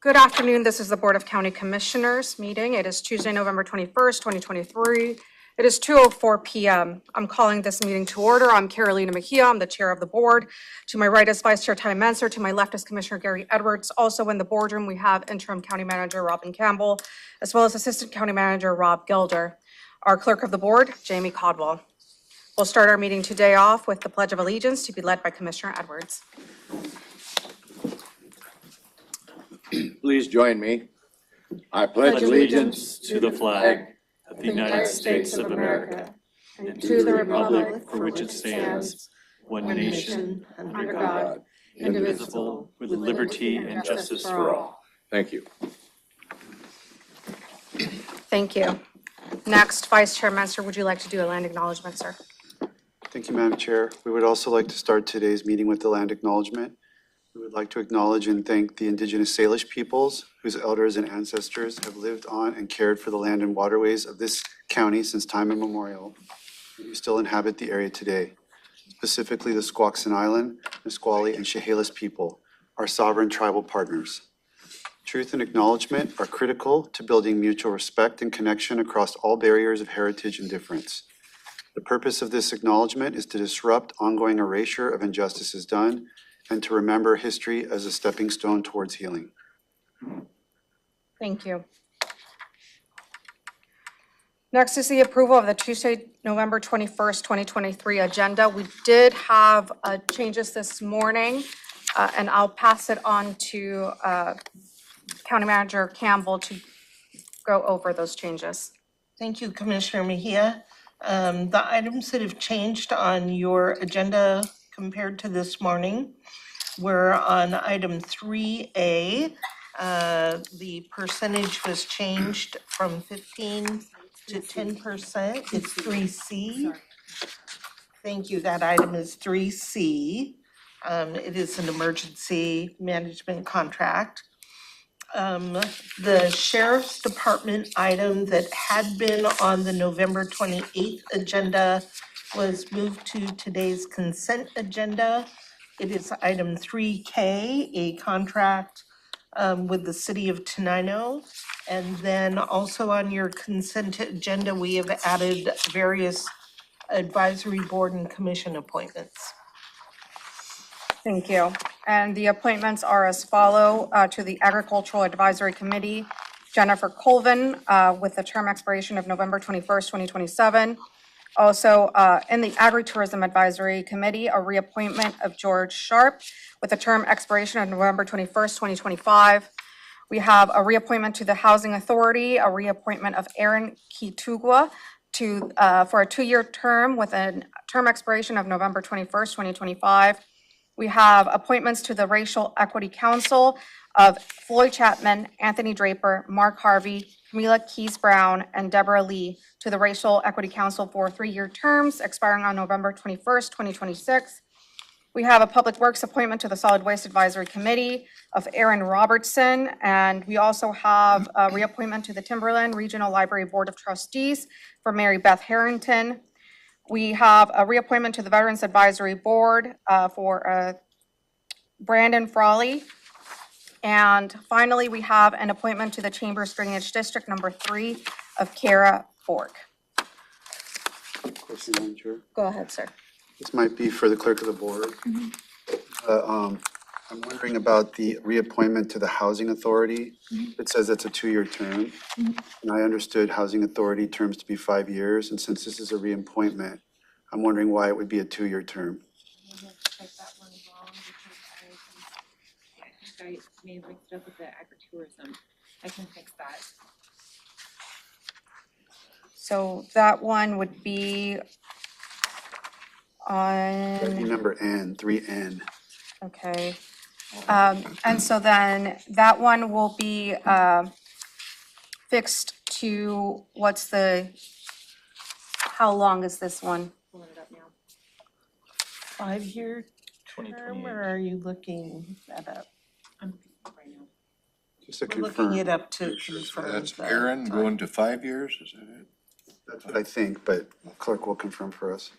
Good afternoon. This is the Board of County Commissioners meeting. It is Tuesday, November 21st, 2023. It is 2:04 p.m. I'm calling this meeting to order. I'm Carolina Mejia. I'm the chair of the board. To my right is Vice Chair Ty Menser. To my left is Commissioner Gary Edwards. Also in the boardroom, we have Interim County Manager Robin Campbell, as well as Assistant County Manager Rob Gilder. Our Clerk of the Board, Jamie Caldwell. We'll start our meeting today off with the Pledge of Allegiance to be led by Commissioner Edwards. Please join me. I pledge allegiance to the flag of the United States of America and to the republic for which it stands, one nation, under God, indivisible, with liberty and justice for all. Thank you. Thank you. Next, Vice Chair Menser, would you like to do a land acknowledgement, sir? Thank you, Madam Chair. We would also like to start today's meeting with the land acknowledgement. We would like to acknowledge and thank the Indigenous Salish peoples whose elders and ancestors have lived on and cared for the land and waterways of this county since time immemorial, and who still inhabit the area today, specifically the Squaxin Island, Nisqually, and Chehalis people, our sovereign tribal partners. Truth and acknowledgement are critical to building mutual respect and connection across all barriers of heritage and difference. The purpose of this acknowledgement is to disrupt ongoing erasure of injustices done and to remember history as a stepping stone towards healing. Thank you. Next is the approval of the Tuesday, November 21st, 2023 agenda. We did have changes this morning, and I'll pass it on to County Manager Campbell to go over those changes. Thank you, Commissioner Mejia. The items that have changed on your agenda compared to this morning were on item 3A. The percentage was changed from 15 to 10%. It's 3C. Thank you. That item is 3C. It is an emergency management contract. The Sheriff's Department item that had been on the November 28th agenda was moved to today's consent agenda. It is item 3K, a contract with the City of Tenino. And then also on your consent agenda, we have added various advisory board and commission appointments. Thank you. And the appointments are as follow. To the Agricultural Advisory Committee, Jennifer Colvin with the term expiration of November 21st, 2027. Also, in the Agritourism Advisory Committee, a reappointment of George Sharp with a term expiration of November 21st, 2025. We have a reappointment to the Housing Authority, a reappointment of Aaron Kitugwa for a 2-year term with a term expiration of November 21st, 2025. We have appointments to the Racial Equity Council of Floyd Chapman, Anthony Draper, Mark Harvey, Camila Keys Brown, and Deborah Lee to the Racial Equity Council for 3-year terms expiring on November 21st, 2026. We have a Public Works appointment to the Solid Waste Advisory Committee of Aaron Robertson, and we also have a reappointment to the Timberland Regional Library Board of Trustees for Mary Beth Harrington. We have a reappointment to the Veterans Advisory Board for Brandon Frawley. And finally, we have an appointment to the Chambers Drainage District number 3 of Kara Borg. Question, Madam Chair. Go ahead, sir. This might be for the clerk of the board. I'm wondering about the reappointment to the Housing Authority. It says it's a 2-year term. And I understood Housing Authority terms to be 5 years. And since this is a reappointment, I'm wondering why it would be a 2-year term. I may have mixed up with the agritourism. I can fix that. So that one would be That'd be on, number N, 3N. okay. And so then that one will be fixed to how long is this one? Pulling it up now. 5-year term, or are you looking that up? I'm right now. Just to We're looking confirm. it up to confirm. That's the Aaron time. going to 5 years, is that it? That's what I think, but clerk will confirm for us.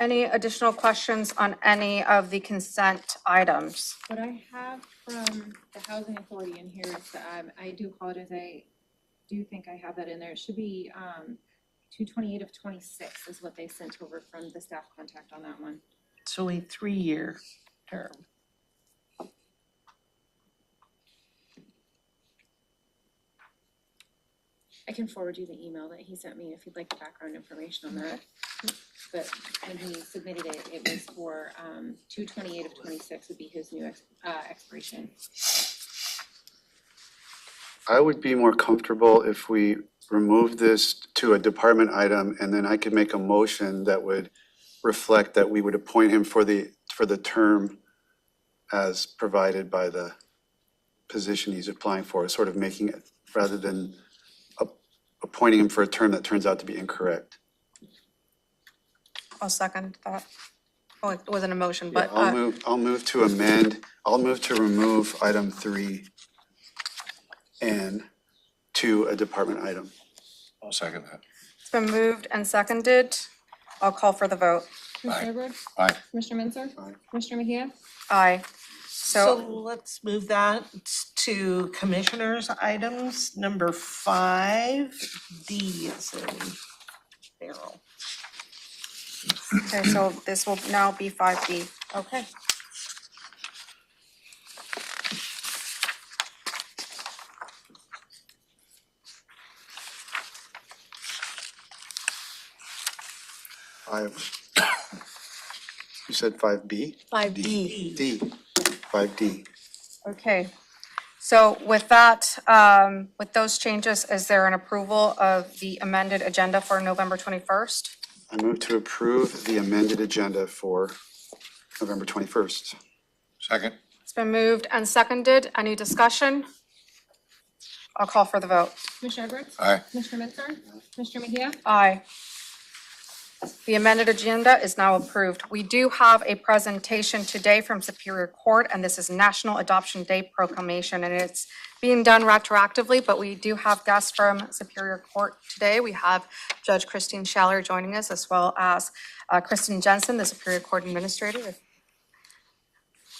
Any additional questions on any of the consent items? What I have from the housing authority in here is, I do apologize, I do think I have that in there. It should be, 228 of 26 is what they sent over from the staff contact on that one. So a 3-year term. I can forward you the email that he sent me if you'd like the background information on that. But when he submitted it, it was for 228 of 26 would be his new expiration. I would be more comfortable if we remove this to a department item, and then I could make a motion that would reflect that we would appoint him for the term as provided by the position he's applying for, sort of making it, rather than appointing him for a term that turns out to be incorrect. I'll second that. Well, it wasn't a motion, Yeah, but I'll move to remove item 3N to a department item. I'll second that. it's been moved and seconded. I'll call for the vote. Commissioner Edwards? Aye. Commissioner Mensah? Aye. Commissioner Mejia? Aye. So So let's move that to commissioners' items, number 5D is in Darrell. okay, so this will now be 5B. Okay. You said 5B? 5D. D, 5D. Okay, so with that, with those changes, is there an approval of the amended agenda for November 21st? I move to approve the amended agenda for November 21st. Second? It's been moved and seconded. Any discussion? I'll call for the vote. Commissioner Edwards? Aye. Commissioner Mensah? Commissioner Mejia? Aye. The amended agenda is now approved. We do have a presentation today from Superior Court, and this is National Adoption Day Proclamation, and it's being done retroactively, but we do have guests from Superior Court today. We have Judge Christine Schaller joining us, as well as Kristen Jensen, the Superior Court Administrator.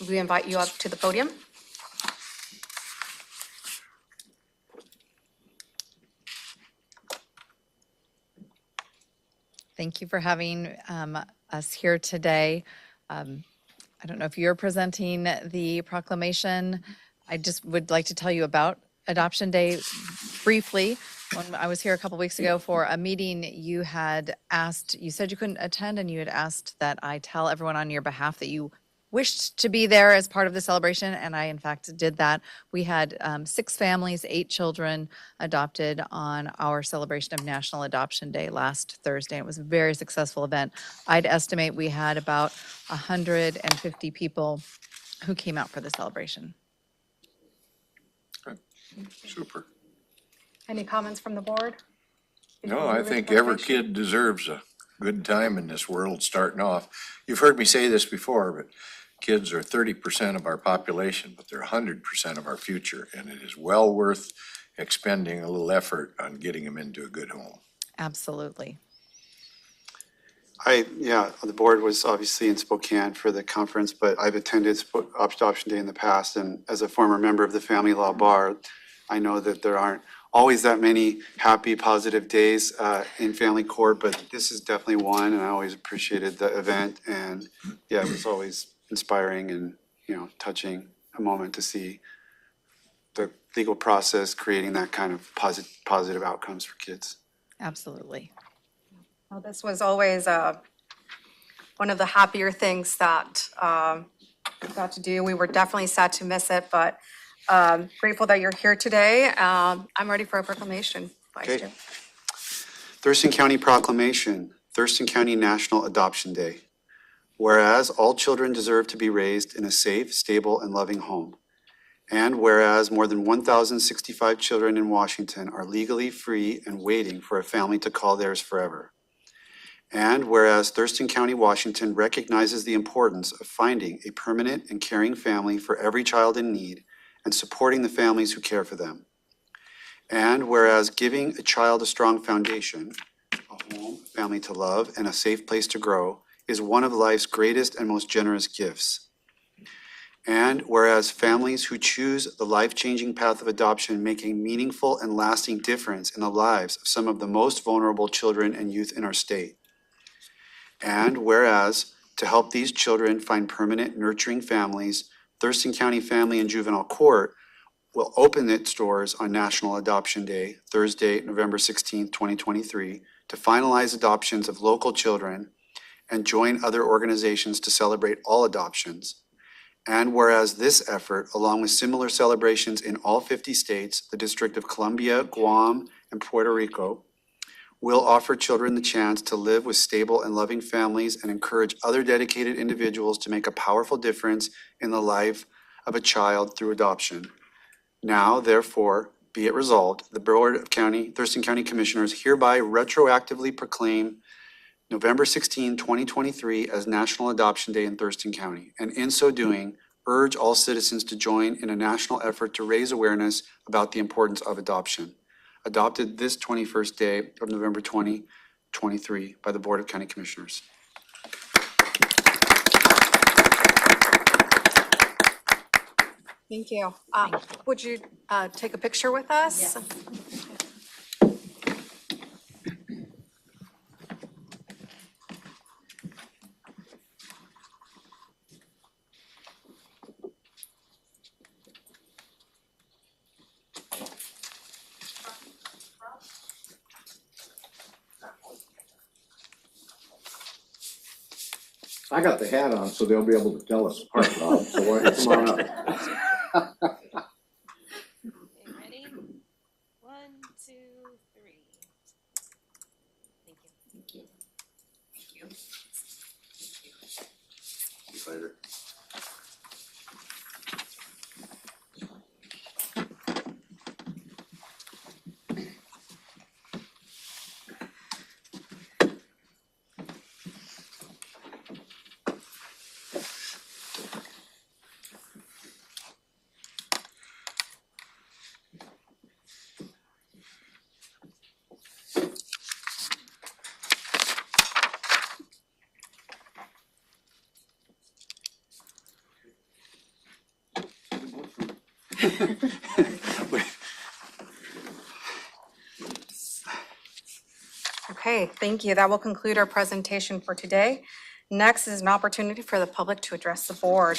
We invite you up to the podium. Thank you for having us here today. I don't know if you're presenting the proclamation. I just would like to tell you about Adoption Day briefly. When I was here a couple weeks ago for a meeting, you said you couldn't attend, and you had asked that I tell everyone on your behalf that you wished to be there as part of the celebration, and I in fact did that. We had 6 families, 8 children adopted on our celebration of National Adoption Day last Thursday. It was a very successful event. I'd estimate we had about 150 people who came out for the celebration. Super. Any comments from the board? No, I think every kid deserves a good time in this world starting off. You've heard me say this before, but kids are 30% of our population, but they're 100% of our future, and it is well worth expending a little effort on getting them into a good home. Absolutely. The board was obviously in Spokane for the conference, but I've attended Adoption Day in the past, and as a former member of the Family Law Bar, I know that there aren't always that many happy, positive days in family court, but this is definitely one, and I always appreciated the event, and yeah, it was always inspiring and, touching a moment to see the legal process creating that kind of positive outcomes for kids. Absolutely. Well, this was always one of the happier things that we got to do. We were definitely sad to miss it, but grateful that you're here today. I'm ready for a proclamation, Vice Okay. Chair. Thurston County Proclamation, Thurston County National Adoption Day. Whereas all children deserve to be raised in a safe, stable, and loving home. And whereas more than 1,065 children in Washington are legally free and waiting for a family to call theirs forever. And whereas Thurston County, Washington recognizes the importance of finding a permanent and caring family for every child in need and supporting the families who care for them. And whereas giving a child a strong foundation, a home, a family to love, and a safe place to grow is one of life's greatest and most generous gifts. And whereas families who choose the life-changing path of adoption make a meaningful and lasting difference in the lives of some of the most vulnerable children and youth in our state. And whereas to help these children find permanent nurturing families, Thurston County Family and Juvenile Court will open its doors on National Adoption Day, Thursday, November 16th, 2023, to finalize adoptions of local children and join other organizations to celebrate all adoptions. And whereas this effort, along with similar celebrations in all 50 states, the District of Columbia, Guam, and Puerto Rico, will offer children the chance to live with stable and loving families and encourage other dedicated individuals to make a powerful difference in the life of a child through adoption. Now, therefore, be it resolved, the Board of Thurston County Commissioners hereby retroactively proclaim November 16, 2023 as National Adoption Day in Thurston County, and in so doing, urge all citizens to join in a national effort to raise awareness about the importance of adoption. Adopted this 21st day of November 2023 by the Board of County Commissioners. Thank you. Would you take a picture with us? Yes. I got the hat on, so they'll be able to tell us apart, Rob, so why don't you come on up? Okay, ready? 1, 2, 3. Thank you. Later. Okay, thank you. That will conclude our presentation for today. Next is an opportunity for the public to address the board.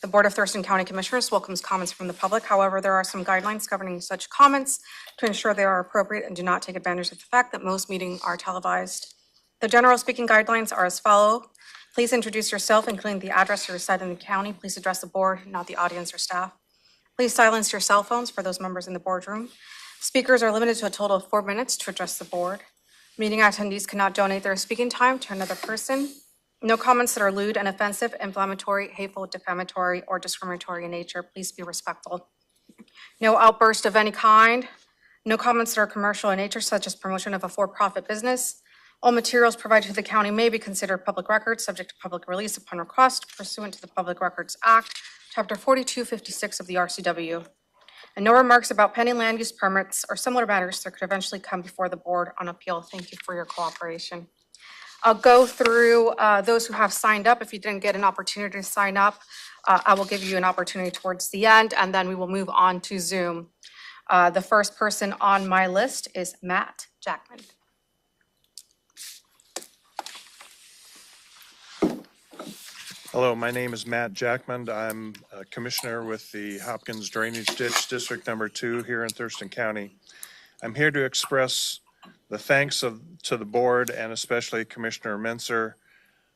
The Board of Thurston County Commissioners welcomes comments from the public. However, there are some guidelines governing such comments to ensure they are appropriate and do not take advantage of the fact that most meetings are televised. The general speaking guidelines are as follow. Please introduce yourself, including the address you reside in the county. Please address the board, not the audience or staff. Please silence your cell phones for those members in the boardroom. Speakers are limited to a total of 4 minutes to address the board. Meeting attendees cannot donate their speaking time to another person. No comments that are lewd and offensive, inflammatory, hateful, defamatory, or discriminatory in nature. Please be respectful. No outburst of any kind. No comments that are commercial in nature, such as promotion of a for-profit business. All materials provided to the county may be considered public records, subject to public release upon request pursuant to the Public Records Act, Chapter 4256 of the RCW. And no remarks about pending land use permits or similar matters that could eventually come before the board on appeal. Thank you for your cooperation. I'll go through those who have signed up. If you didn't get an opportunity to sign up, I will give you an opportunity towards the end, and then we will move on to Zoom. The first person on my list is Matt Jackman. Hello, my name is Matt Jackman. I'm a commissioner with the Hopkins Drainage Ditch District Number 2 here in Thurston County. I'm here to express the thanks to the board and especially Commissioner Menser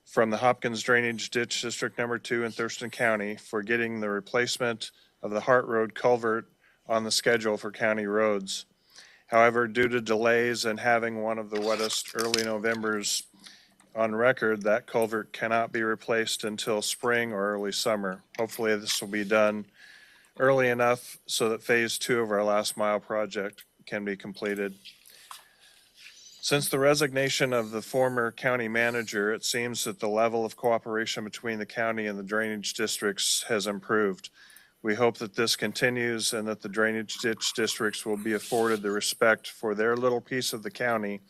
from the Hopkins Drainage Ditch District Number 2 in Thurston County for getting the replacement of the Hart Road culvert on the schedule for county roads. However, due to delays and having one of the wettest early Novembers on record, that culvert cannot be replaced until spring or early summer. Hopefully this will be done early enough so that phase 2 of our last mile project can be completed. Since the resignation of the former county manager, it seems that the level of cooperation between the county and the drainage districts has improved. We hope that this continues and that the drainage ditch districts will be afforded the respect for their little piece of the county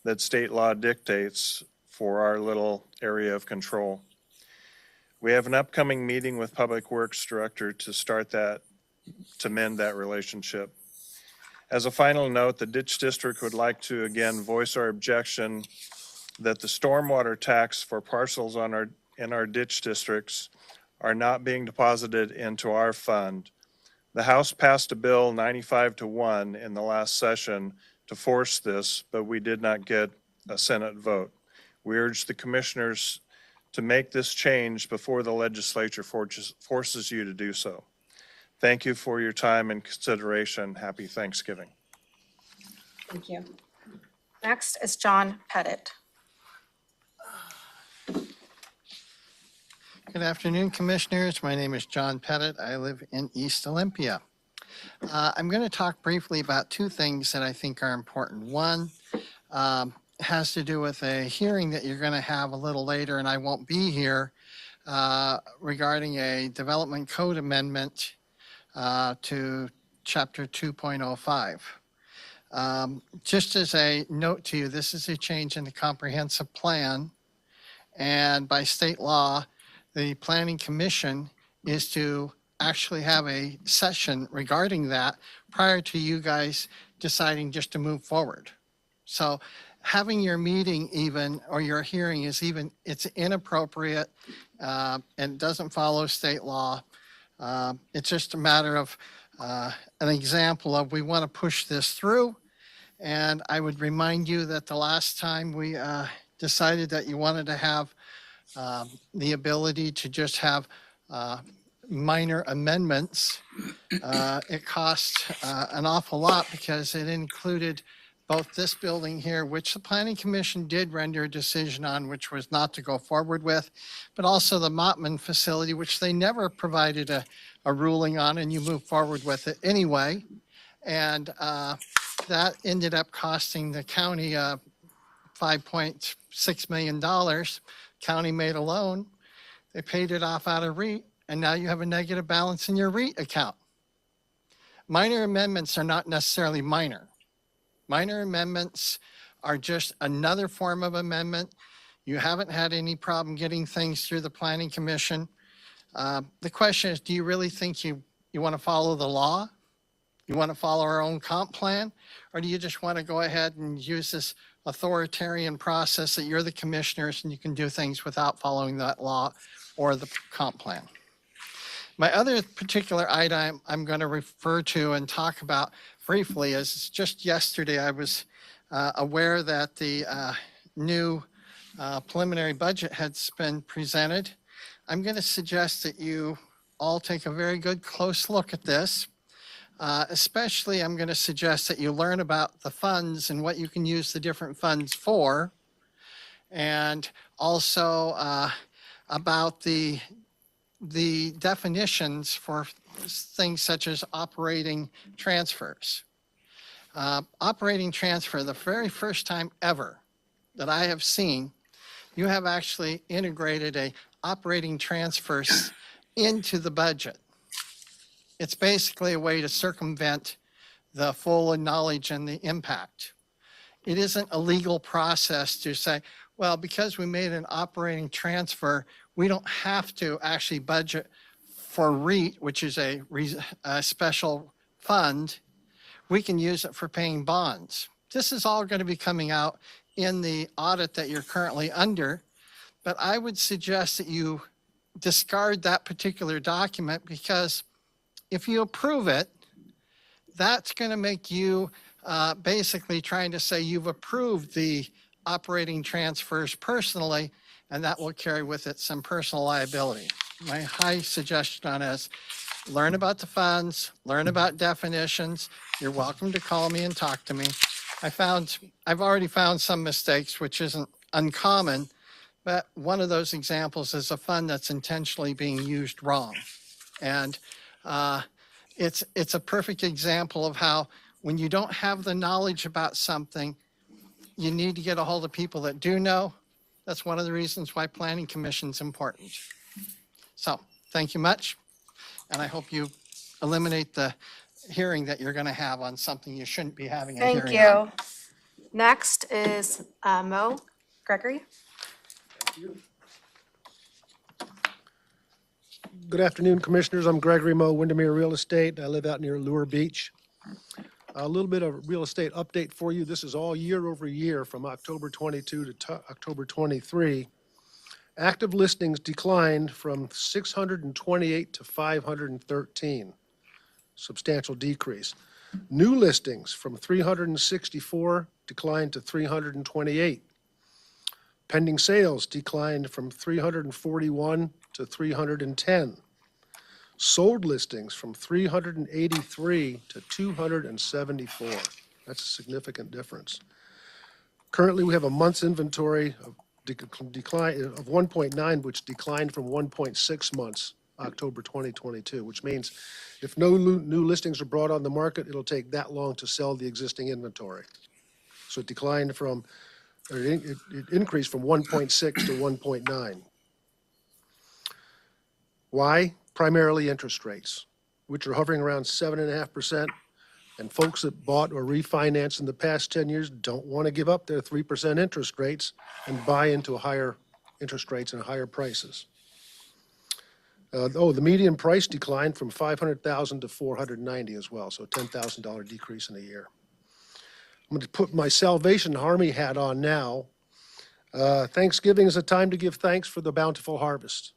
that state law dictates for our little area of control. We have an upcoming meeting with Public Works Director to mend that relationship. As a final note, the Ditch District would like to again voice our objection that the stormwater tax for parcels in our ditch districts are not being deposited into our fund. The House passed a bill 95-1 in the last session to force this, but we did not get a Senate vote. We urge the commissioners to make this change before the legislature forces you to do so. Thank you for your time and consideration. Happy Thanksgiving. Thank you. Next is John Pettit. Good afternoon, Commissioners. My name is John Pettit. I live in East Olympia. I'm going to talk briefly about two things that I think are important. One has to do with a hearing that you're going to have a little later, and I won't be here, regarding a development code amendment to Chapter 2.05. Just as a note to you, this is a change in the comprehensive plan, and by state law, the Planning Commission is to actually have a session regarding that prior to you guys deciding just to move forward. So having your meeting even, or your hearing is even, it's inappropriate and doesn't follow state law. It's just a matter of an example of we want to push this through. And I would remind you that the last time we decided that you wanted to have the ability to just have minor amendments, it cost an awful lot because it included both this building here, which the Planning Commission did render a decision on, which was not to go forward with, but also the Mottman facility, which they never provided a ruling on, and you moved forward with it anyway. And that ended up costing the county $5.6 million. County made a loan, they paid it off out of REIT, and now you have a negative balance in your REIT account. Minor amendments are not necessarily minor. Minor amendments are just another form of amendment. You haven't had any problem getting things through the Planning Commission. The question is, do you really think you want to follow the law? You want to follow our own comp plan? Or do you just want to go ahead and use this authoritarian process that you're the commissioners and you can do things without following that law or the comp plan? My other particular item I'm going to refer to and talk about briefly is just yesterday I was aware that the new preliminary budget has been presented. I'm going to suggest that you all take a very good close look at this. Especially, I'm going to suggest that you learn about the funds and what you can use the different funds for, and also about the definitions for things such as operating transfers. Operating transfer, the very first time ever that I have seen, you have actually integrated a operating transfers into the budget. It's basically a way to circumvent the full knowledge and the impact. It isn't a legal process to say, well, because we made an operating transfer, we don't have to actually budget for REIT, which is a special fund. We can use it for paying bonds. This is all going to be coming out in the audit that you're currently under, but I would suggest that you discard that particular document, because if you approve it, that's going to make you basically trying to say you've approved the operating transfers personally, and that will carry with it some personal liability. My high suggestion on is learn about the funds, learn about definitions. You're welcome to call me and talk to me. I've already found some mistakes, which isn't uncommon, but one of those examples is a fund that's intentionally being used wrong. And it's a perfect example of how when you don't have the knowledge about something, you need to get a hold of people that do know. That's one of the reasons why Planning Commission's important. So thank you much. And I hope you eliminate the hearing that you're going to have on something you shouldn't be having a hearing on. Thank you. Next is Mo Gregory. Good afternoon, Commissioners. I'm Gregory Moe, Windermere Real Estate. I live out near Lure Beach. A little bit of real estate update for you. This is all year over year from October 22 to October 23. Active listings declined from 628 to 513, substantial decrease. New listings from 364 declined to 328. Pending sales declined from 341 to 310. Sold listings from 383 to 274. That's a significant difference. Currently, we have a month's inventory of decline of 1.9, which declined from 1.6 months, October 2022, which means if no new listings are brought on the market, it'll take that long to sell the existing inventory. So it declined from, or it increased from 1.6 to 1.9. Why? Primarily interest rates, which are hovering around 7.5%. And folks that bought or refinanced in the past 10 years don't want to give up their 3% interest rates and buy into higher interest rates and higher prices. The median price declined from $500,000 to $490 as well, so a $10,000 decrease in a year. I'm going to put my Salvation Army hat on now. Thanksgiving is a time to give thanks for the bountiful harvest.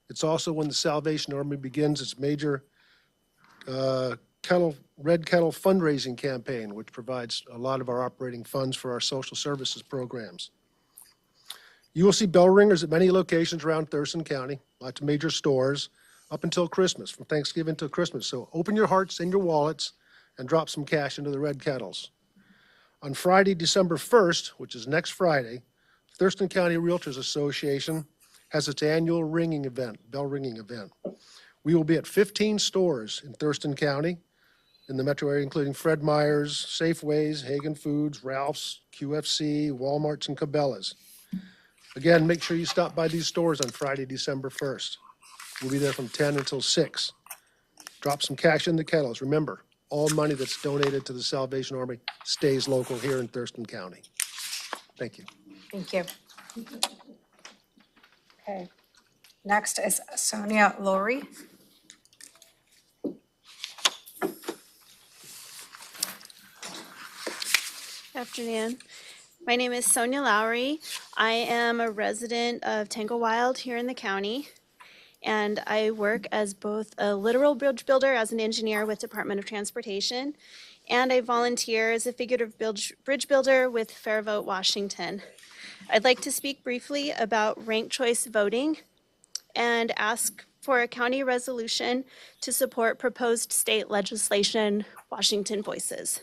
It's also when the Salvation Army begins its major Red Kettle fundraising campaign, which provides a lot of our operating funds for our social services programs. You will see bell ringers at many locations around Thurston County, lots of major stores, up until Christmas, from Thanksgiving to Christmas. So open your hearts and your wallets and drop some cash into the Red Kettles. On Friday, December 1st, which is next Friday, Thurston County Realtors Association has its annual ringing event, bell ringing event. We will be at 15 stores in Thurston County, in the metro area, including Fred Meyer's, Safeways, Hagen Foods, Ralph's, QFC, Walmart's, and Cabela's. Again, make sure you stop by these stores on Friday, December 1st. We'll be there from 10 until 6. Drop some cash in the kettles. Remember, all money that's donated to the Salvation Army stays local here in Thurston County. Thank you. Thank you. Okay. Next is Sonia Lowry. Good afternoon. My name is Sonia Lowry. I am a resident of Tanglewild here in the county, and I work as both a literal bridge builder as an engineer with Department of Transportation, and I volunteer as a figurative bridge builder with Fairvote, Washington. I'd like to speak briefly about ranked choice voting and ask for a county resolution to support proposed state legislation, Washington Voices.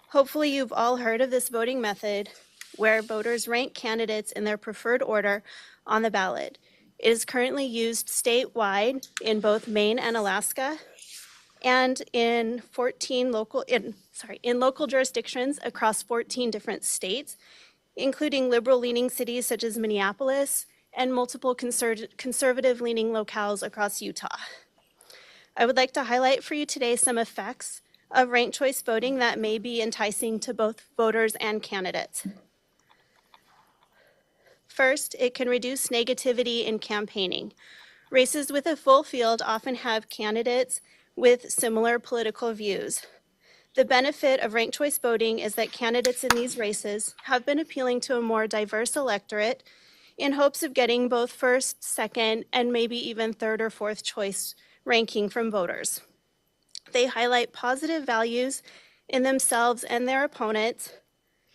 Hopefully you've all heard of this voting method where voters rank candidates in their preferred order on the ballot. It is currently used statewide in both Maine and Alaska and in local jurisdictions across 14 different states, including liberal-leaning cities such as Minneapolis and multiple conservative-leaning locales across Utah. I would like to highlight for you today some effects of ranked choice voting that may be enticing to both voters and candidates. First, it can reduce negativity in campaigning. Races with a full field often have candidates with similar political views. The benefit of ranked choice voting is that candidates in these races have been appealing to a more diverse electorate in hopes of getting both first, second, and maybe even third or fourth choice ranking from voters. They highlight positive values in themselves and their opponents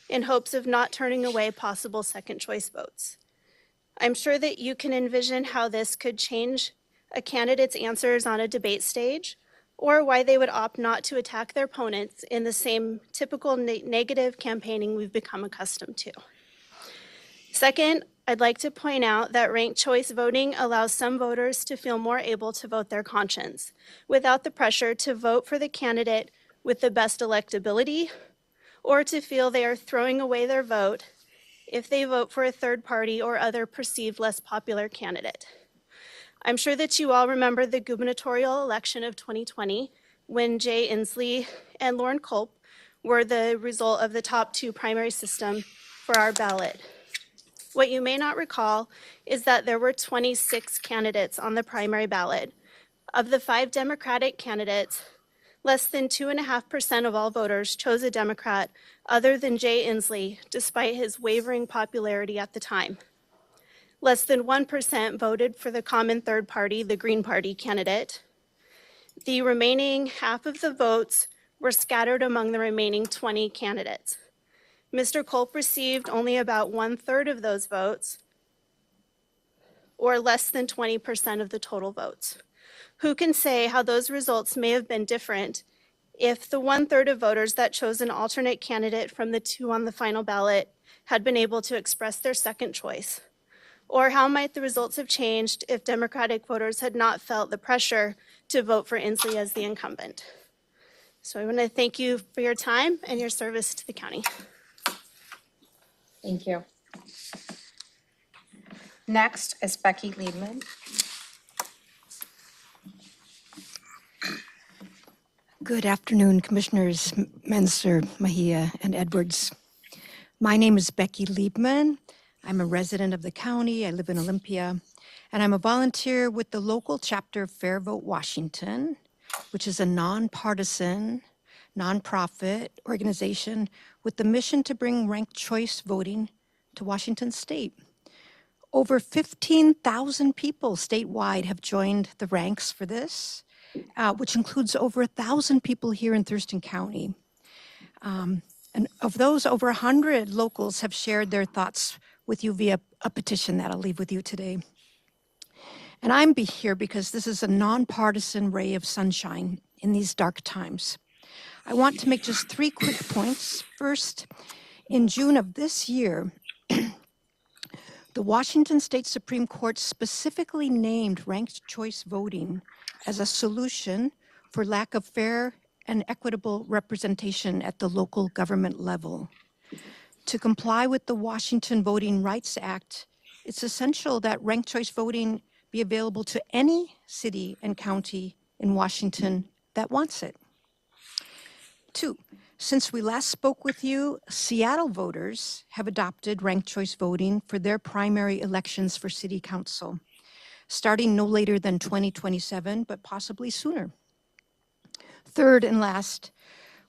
in hopes of not turning away possible second choice votes. I'm sure that you can envision how this could change a candidate's answers on a debate stage, or why they would opt not to attack their opponents in the same typical negative campaigning we've become accustomed to. Second, I'd like to point out that ranked choice voting allows some voters to feel more able to vote their conscience without the pressure to vote for the candidate with the best electability, or to feel they are throwing away their vote if they vote for a third party or other perceived less popular candidate. I'm sure that you all remember the gubernatorial election of 2020 when Jay Inslee and Lauren Culp were the result of the top two primary system for our ballot. What you may not recall is that there were 26 candidates on the primary ballot. Of the 5 Democratic candidates, less than 2.5% of all voters chose a Democrat other than Jay Inslee, despite his wavering popularity at the time. Less than 1% voted for the common third party, the Green Party candidate. The remaining half of the votes were scattered among the remaining 20 candidates. Mr. Culp received only about 1/3 of those votes, or less than 20% of the total votes. Who can say how those results may have been different if the 1/3 of voters that chose an alternate candidate from the 2 on the final ballot had been able to express their second choice? Or how might the results have changed if Democratic voters had not felt the pressure to vote for Inslee as the incumbent? So I want to thank you for your time and your service to the county. Thank you. Next is Becky Liebman. Good afternoon, Commissioners Menser, Mejia, and Edwards. My name is Becky Liebman. I'm a resident of the county. I live in Olympia, and I'm a volunteer with the local chapter of Fair Vote Washington, which is a nonpartisan, nonprofit organization with the mission to bring ranked choice voting to Washington state. Over 15,000 people statewide have joined the ranks for this, which includes over 1,000 people here in Thurston County. And of those, over 100 locals have shared their thoughts with you via a petition that I'll leave with you today. And I'm here because this is a nonpartisan ray of sunshine in these dark times. I want to make just 3 quick points. First, in June of this year, the Washington State Supreme Court specifically named ranked choice voting as a solution for lack of fair and equitable representation at the local government level. To comply with the Washington Voting Rights Act, it's essential that ranked choice voting be available to any city and county in Washington that wants it. 2, since we last spoke with you, Seattle voters have adopted ranked choice voting for their primary elections for city council, starting no later than 2027, but possibly sooner. 3rd and last,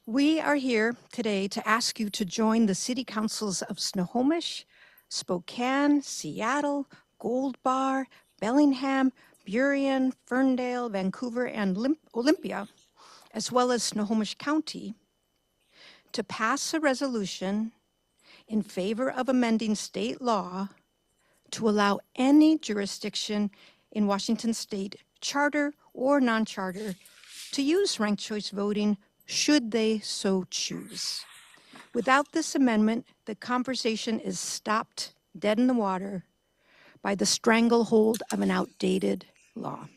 we are here today to ask you to join the city councils of Snohomish, Spokane, Seattle, Gold Bar, Bellingham, Burien, Ferndale, Vancouver, and Olympia, as well as Snohomish County, to pass a resolution in favor of amending state law to allow any jurisdiction in Washington state, charter or non-charter, to use ranked choice voting should they so choose. Without this amendment, the conversation is stopped dead in the water by the stranglehold of an outdated law.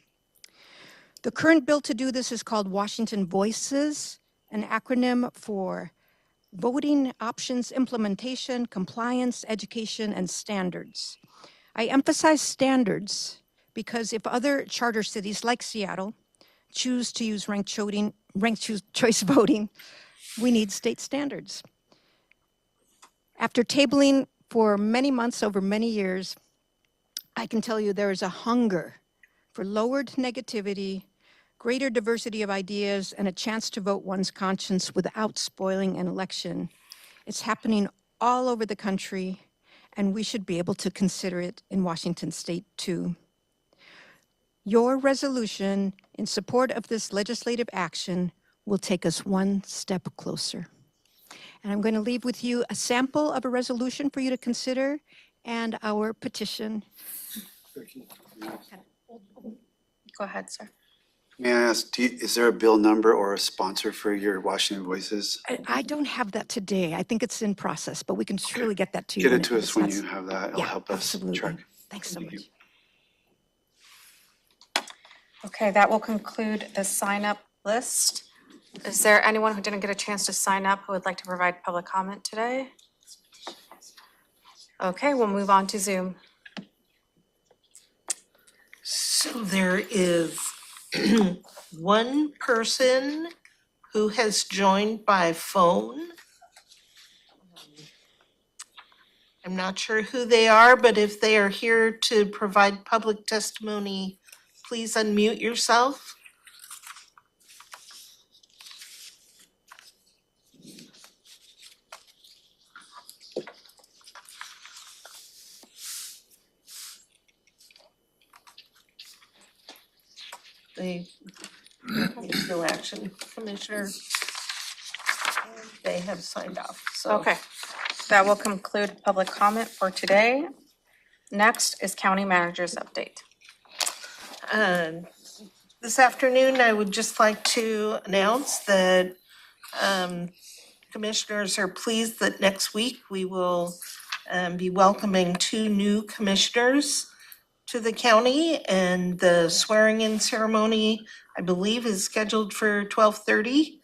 The current bill to do this is called Washington Voices, an acronym for Voting Options Implementation, Compliance, Education, and Standards. I emphasize standards because if other charter cities like Seattle choose to use ranked choice voting, we need state standards. After tabling for many months over many years, I can tell you there is a hunger for lowered negativity, greater diversity of ideas, and a chance to vote one's conscience without spoiling an election. It's happening all over the country, and we should be able to consider it in Washington state too. Your resolution in support of this legislative action will take us one step closer. And I'm going to leave with you a sample of a resolution for you to consider and our petition. Go ahead, sir. May I ask, is there a bill number or a sponsor for your Washington Voices? I don't have that today. I think it's in process, but we can surely get that to you. Get it to us when you have that. It'll Yeah, help us absolutely. track. Thanks so much. Okay, that will conclude the sign-up list. Is there anyone who didn't get a chance to sign up who would like to provide public comment today? Okay, we'll move on to Zoom. So there is one person who has joined by phone. I'm not sure who they are, but if they are here to provide public testimony, please unmute yourself. They have no action, Commissioner. They have signed off, so. Okay, that will conclude public comment for today. Next is county manager's update. This afternoon, I would just like to announce that commissioners are pleased that next week we will be welcoming 2 new commissioners to the county, and the swearing-in ceremony, I believe, is scheduled for 12:30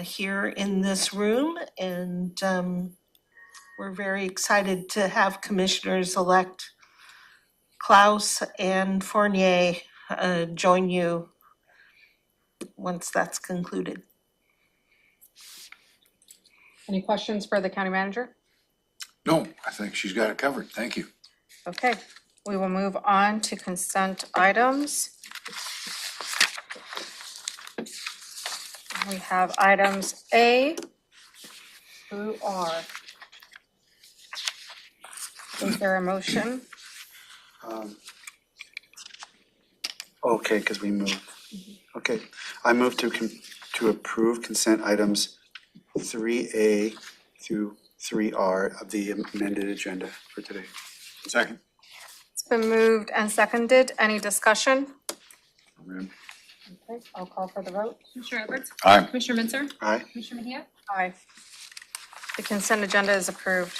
here in this room, and we're very excited to have Commissioners-elect Klaus and Fournier join you once that's concluded. Any questions for the county manager? No, I think she's got it covered. Thank you. Okay, we will move on to consent items. We have items A through R. Is there a motion? Okay, because we moved. Okay, I move to approve consent items 3A through 3R of the amended agenda for today. Second. It's been moved and seconded. Any discussion? Okay, I'll call for the vote. Commissioner Edwards? Aye. Commissioner Mensah? Aye. Commissioner Mejia? Aye. The consent agenda is approved.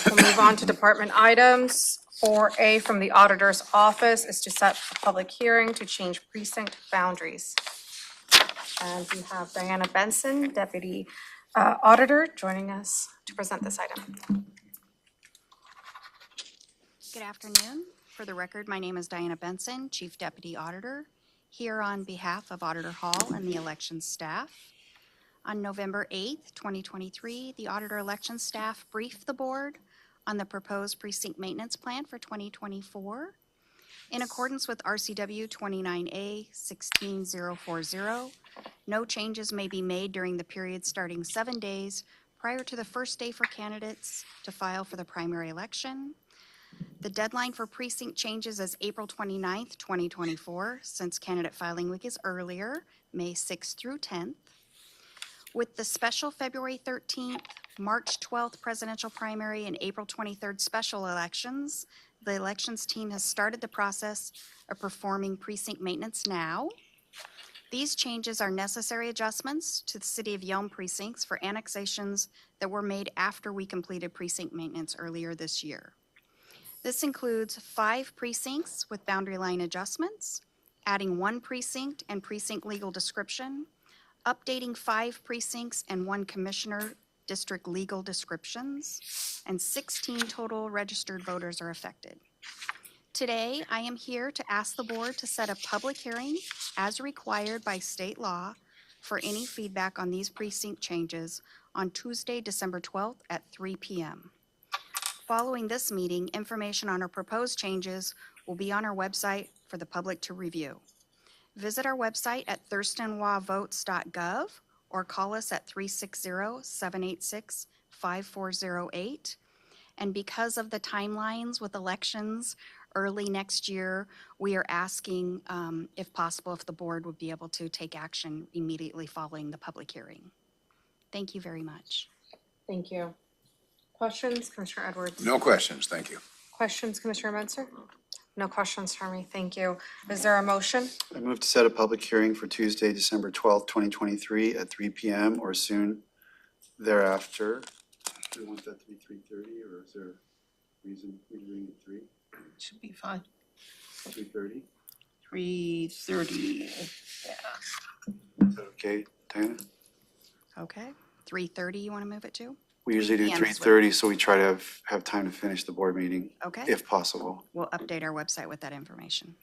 We'll move on to department items. 4A from the auditor's office is to set a public hearing to change precinct boundaries. And we have Diana Benson, Deputy Auditor, joining us to present this item. Good afternoon. For the record, my name is Diana Benson, Chief Deputy Auditor, here on behalf of Auditor Hall and the elections staff. On November 8th, 2023, the Auditor Elections staff briefed the board on the proposed precinct maintenance plan for 2024. In accordance with RCW 29A 16040, no changes may be made during the period starting 7 days prior to the first day for candidates to file for the primary election. The deadline for precinct changes is April 29th, 2024, since candidate filing week is earlier, May 6th through 10th. With the special February 13th, March 12th presidential primary, and April 23rd special elections, the elections team has started the process of performing precinct maintenance now. These changes are necessary adjustments to the City of Yelm precincts for annexations that were made after we completed precinct maintenance earlier this year. This includes 5 precincts with boundary line adjustments, adding 1 precinct and precinct legal description, updating 5 precincts and 1 commissioner district legal descriptions, and 16 total registered voters are affected. Today, I am here to ask the board to set a public hearing as required by state law for any feedback on these precinct changes on Tuesday, December 12th at 3 p.m. Following this meeting, information on our proposed changes will be on our website for the public to review. Visit our website at thurstonwavotes.gov or call us at 360-786-5408. And because of the timelines with elections early next year, we are asking, if possible, if the board would be able to take action immediately following the public hearing. Thank you very much. Thank you. Questions, Commissioner Edwards? No questions, thank you. Questions, Commissioner Mensah? No questions for me, thank you. Is there a motion? I move to set a public hearing for Tuesday, December 12th, 2023 at 3 p.m. or soon thereafter. Do you want that to be 3:30 or is there a reason we're doing it 3? Should be fine. 3:30? 3:30, yeah. Is that okay, Diana? Okay, 3:30 you want to move it to? We usually do Yeah, that's 3:30, so we try to have time to finish the board meeting, Okay, if possible. we'll update our website with that information.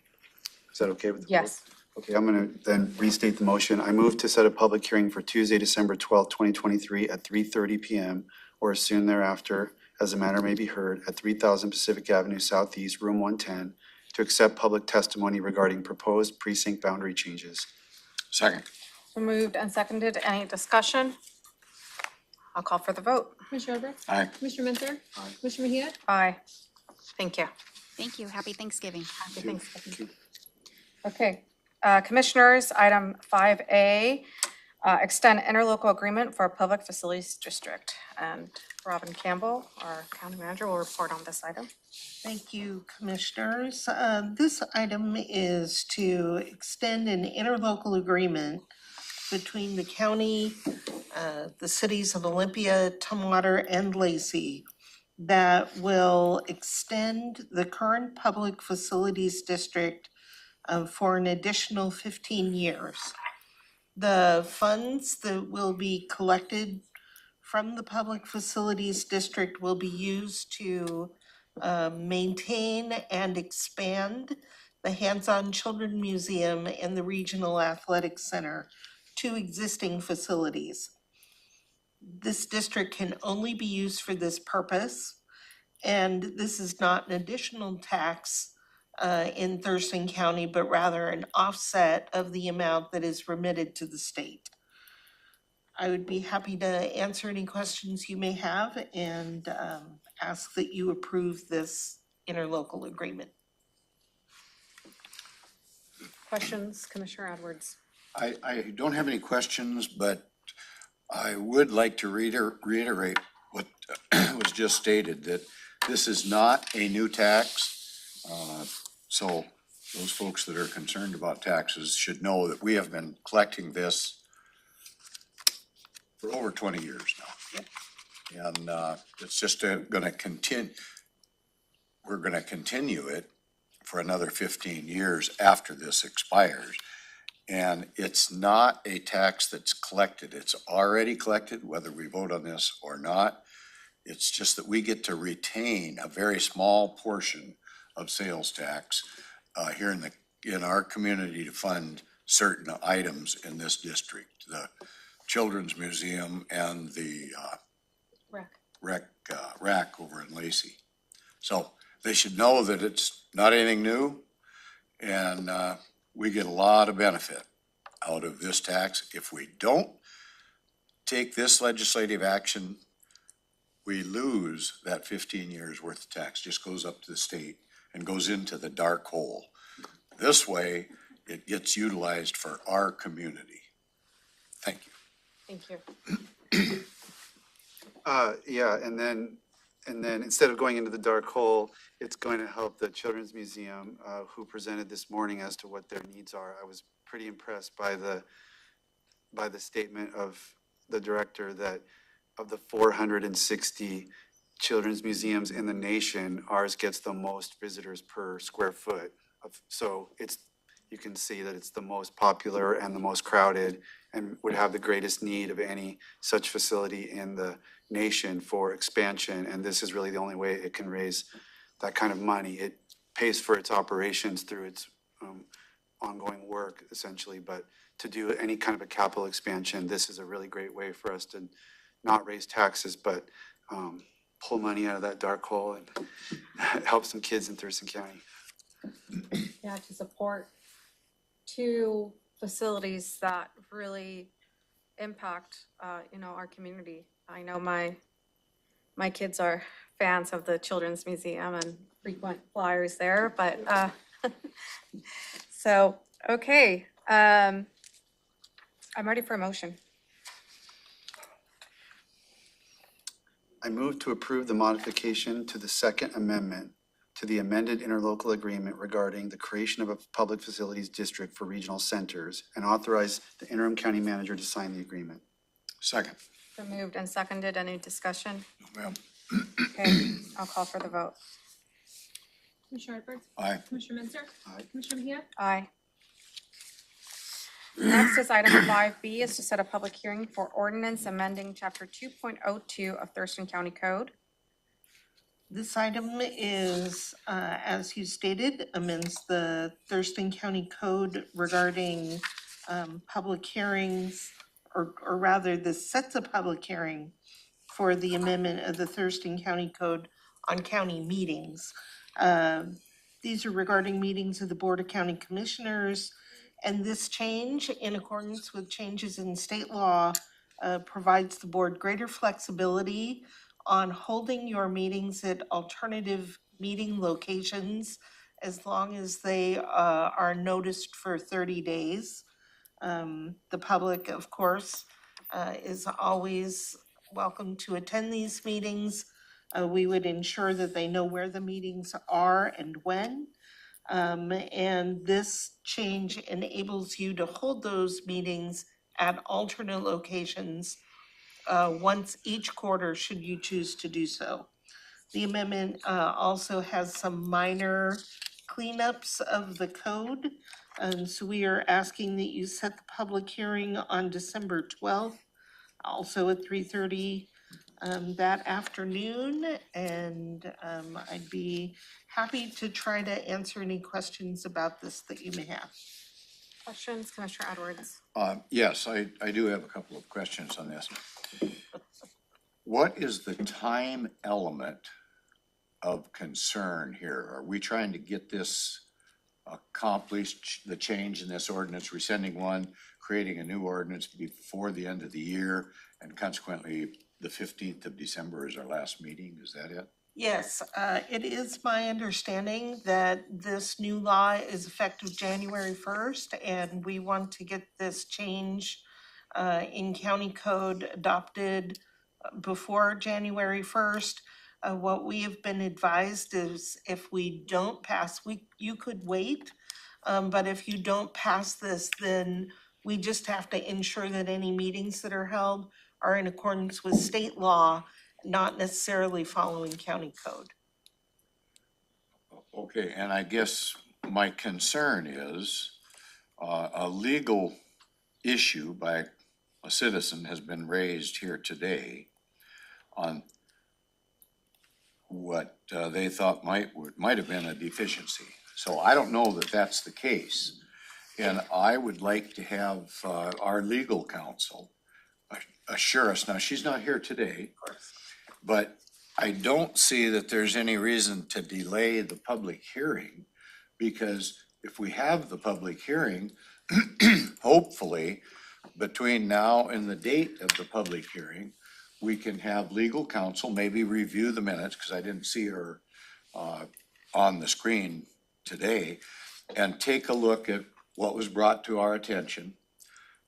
Is that okay with the board? Yes. Okay, I'm gonna then restate the motion. I move to set a public hearing for Tuesday, December 12th, 2023 at 3:30 p.m. or soon thereafter as the matter may be heard at 3000 Pacific Avenue Southeast, Room 110, to accept public testimony regarding proposed precinct boundary changes. Second. So moved and seconded. Any discussion? I'll call for the vote. Commissioner Edwards? Aye. Commissioner Mentzer? Commissioner Mejia? Aye. Thank you. Thank you. Happy Thanksgiving. Happy Thanksgiving. Okay, Commissioners, item 5A, extend interlocal agreement for a public facilities district. And Robin Campbell, our county manager, will report on this item. Thank you, Commissioners. This item is to extend an interlocal agreement between the county, the cities of Olympia, Tumwater, and Lacey that will extend the current public facilities district for an additional 15 years. The funds that will be collected from the public facilities district will be used to maintain and expand the Hands-On Children Museum and the Regional Athletic Center, two existing facilities. This district can only be used for this purpose, and this is not an additional tax in Thurston County, but rather an offset of the amount that is remitted to the state. I would be happy to answer any questions you may have and ask that you approve this interlocal agreement. Questions, Commissioner Edwards? I don't have any questions, but I would like to reiterate what was just stated, that this is not a new tax. So those folks that are concerned about taxes should know that we have been collecting this for over 20 years now. And it's just gonna continue, we're gonna continue it for another 15 years after this expires. And it's not a tax that's collected. It's already collected, whether we vote on this or not. It's just that we get to retain a very small portion of sales tax here in our community to fund certain items in this district. The Children's Museum and the rack over in Lacey. So they should know that it's not anything new, and we get a lot of benefit out of this tax. If we don't take this legislative action, we lose that 15 years worth of tax, just goes up to the state and goes into the dark hole. This way, it gets utilized for our community. Thank you. Thank you. Yeah, and then instead of going into the dark hole, it's going to help the Children's Museum, who presented this morning as to what their needs are. I was pretty impressed by the statement of the director that of the 460 children's museums in the nation, ours gets the most visitors per square foot. So you can see that it's the most popular and the most crowded and would have the greatest need of any such facility in the nation for expansion. And this is really the only way it can raise that kind of money. It pays for its operations through its ongoing work, essentially. But to do any kind of a capital expansion, this is a really great way for us to not raise taxes, but pull money out of that dark hole and help some kids in Thurston County. Yeah, to support two facilities that really impact, our community. I know my kids are fans of the Children's Museum and frequent flyers there, but, so, okay. I'm ready for a motion. I move to approve the modification to the Second Amendment to the amended interlocal agreement regarding the creation of a public facilities district for regional centers and authorize the interim county manager to sign the agreement. Second. So moved and seconded. Any discussion? Well, Okay, I'll call for the vote. Commissioner Edwards? aye. Commissioner Mentzer? Aye. Commissioner Mejia? Aye. Next is item 5B, is to set a public hearing for ordinance amending chapter 2.02 of Thurston County Code. This item is, as you stated, amends the Thurston County Code regarding public hearings, or rather, this sets a public hearing for the amendment of the Thurston County Code on county meetings. These are regarding meetings of the Board of County Commissioners, and this change, in accordance with changes in state law, provides the board greater flexibility on holding your meetings at alternative meeting locations as long as they are noticed for 30 days. The public, of course, is always welcome to attend these meetings. We would ensure that they know where the meetings are and when. And this change enables you to hold those meetings at alternate locations once each quarter, should you choose to do so. The amendment also has some minor cleanups of the code. So we are asking that you set the public hearing on December 12th, also at 3:30 that afternoon. And I'd be happy to try to answer any questions about this that you may have. Questions, Commissioner Edwards? Yes, I do have a couple of questions on this. What is the time element of concern here? Are we trying to get this accomplished, the change in this ordinance, rescinding one, creating a new ordinance before the end of the year, and consequently the 15th of December is our last meeting? Is that it? Yes, it is my understanding that this new law is effective January 1st, and we want to get this change in county code adopted before January 1st. What we have been advised is if we don't pass, you could wait, but if you don't pass this, then we just have to ensure that any meetings that are held are in accordance with state law, not necessarily following county code. Okay, and I guess my concern is a legal issue by a citizen has been raised here today on what they thought might have been a deficiency. So I don't know that that's the case. And I would like to have our legal counsel assure us. Now, she's not here today, but I don't see that there's any reason to delay the public hearing, because if we have the public hearing, hopefully between now and the date of the public hearing, we can have legal counsel maybe review the minutes, because I didn't see her on the screen today, and take a look at what was brought to our attention,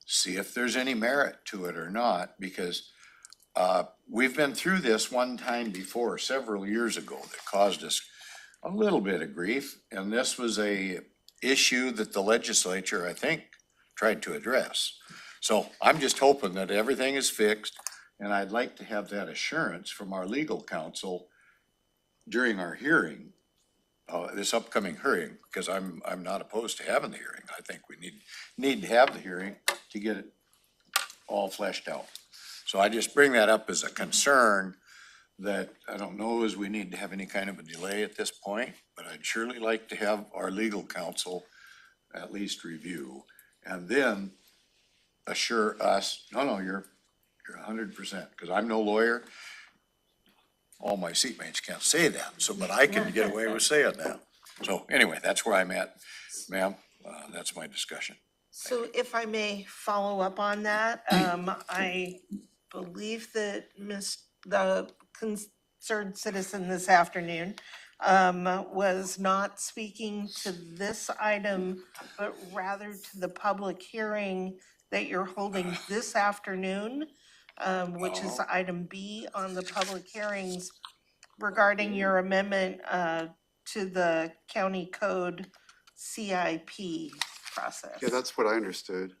see if there's any merit to it or not, because we've been through this one time before, several years ago, that caused us a little bit of grief, and this was a issue that the legislature, I think, tried to address. So I'm just hoping that everything is fixed, and I'd like to have that assurance from our legal counsel during our hearing, this upcoming hearing, because I'm not opposed to having the hearing. I think we need to have the hearing to get it all fleshed out. So I just bring that up as a concern that I don't know as we need to have any kind of a delay at this point, but I'd surely like to have our legal counsel at least review and then assure us, no, you're 100%, because I'm no lawyer. All my seatmates can't say that, so, but I can get away with saying that. So anyway, that's where I'm at, ma'am. That's my discussion. So if I may follow up on that, I believe that the concerned citizen this afternoon was not speaking to this item, but rather to the public hearing that you're holding this afternoon, which is item B on the public hearings regarding your amendment to the county code CIP process. Yeah, that's what I understood.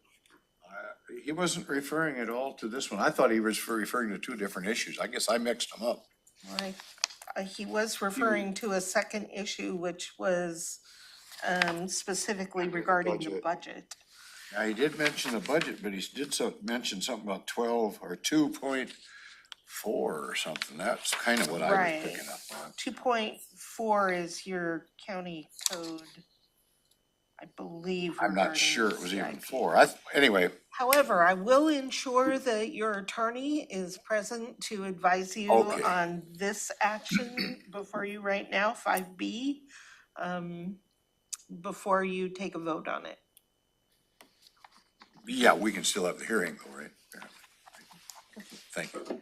He wasn't referring at all to this one. I thought he was referring to two different issues. I guess I mixed them up. Right. He was referring to a second issue, which was specifically regarding the budget. Yeah, he did mention the budget, but he did mention something about 12 or 2.4 or something. That's kind of what I was picking up on. 2.4 is your county code. I believe. I'm not regarding sure it was even CIP. 4. Anyway, However, I will ensure that your attorney is present to advise you Okay. on this action before you right now, 5B, before you take a vote on it. yeah, we can still have the hearing though, right? Thank you.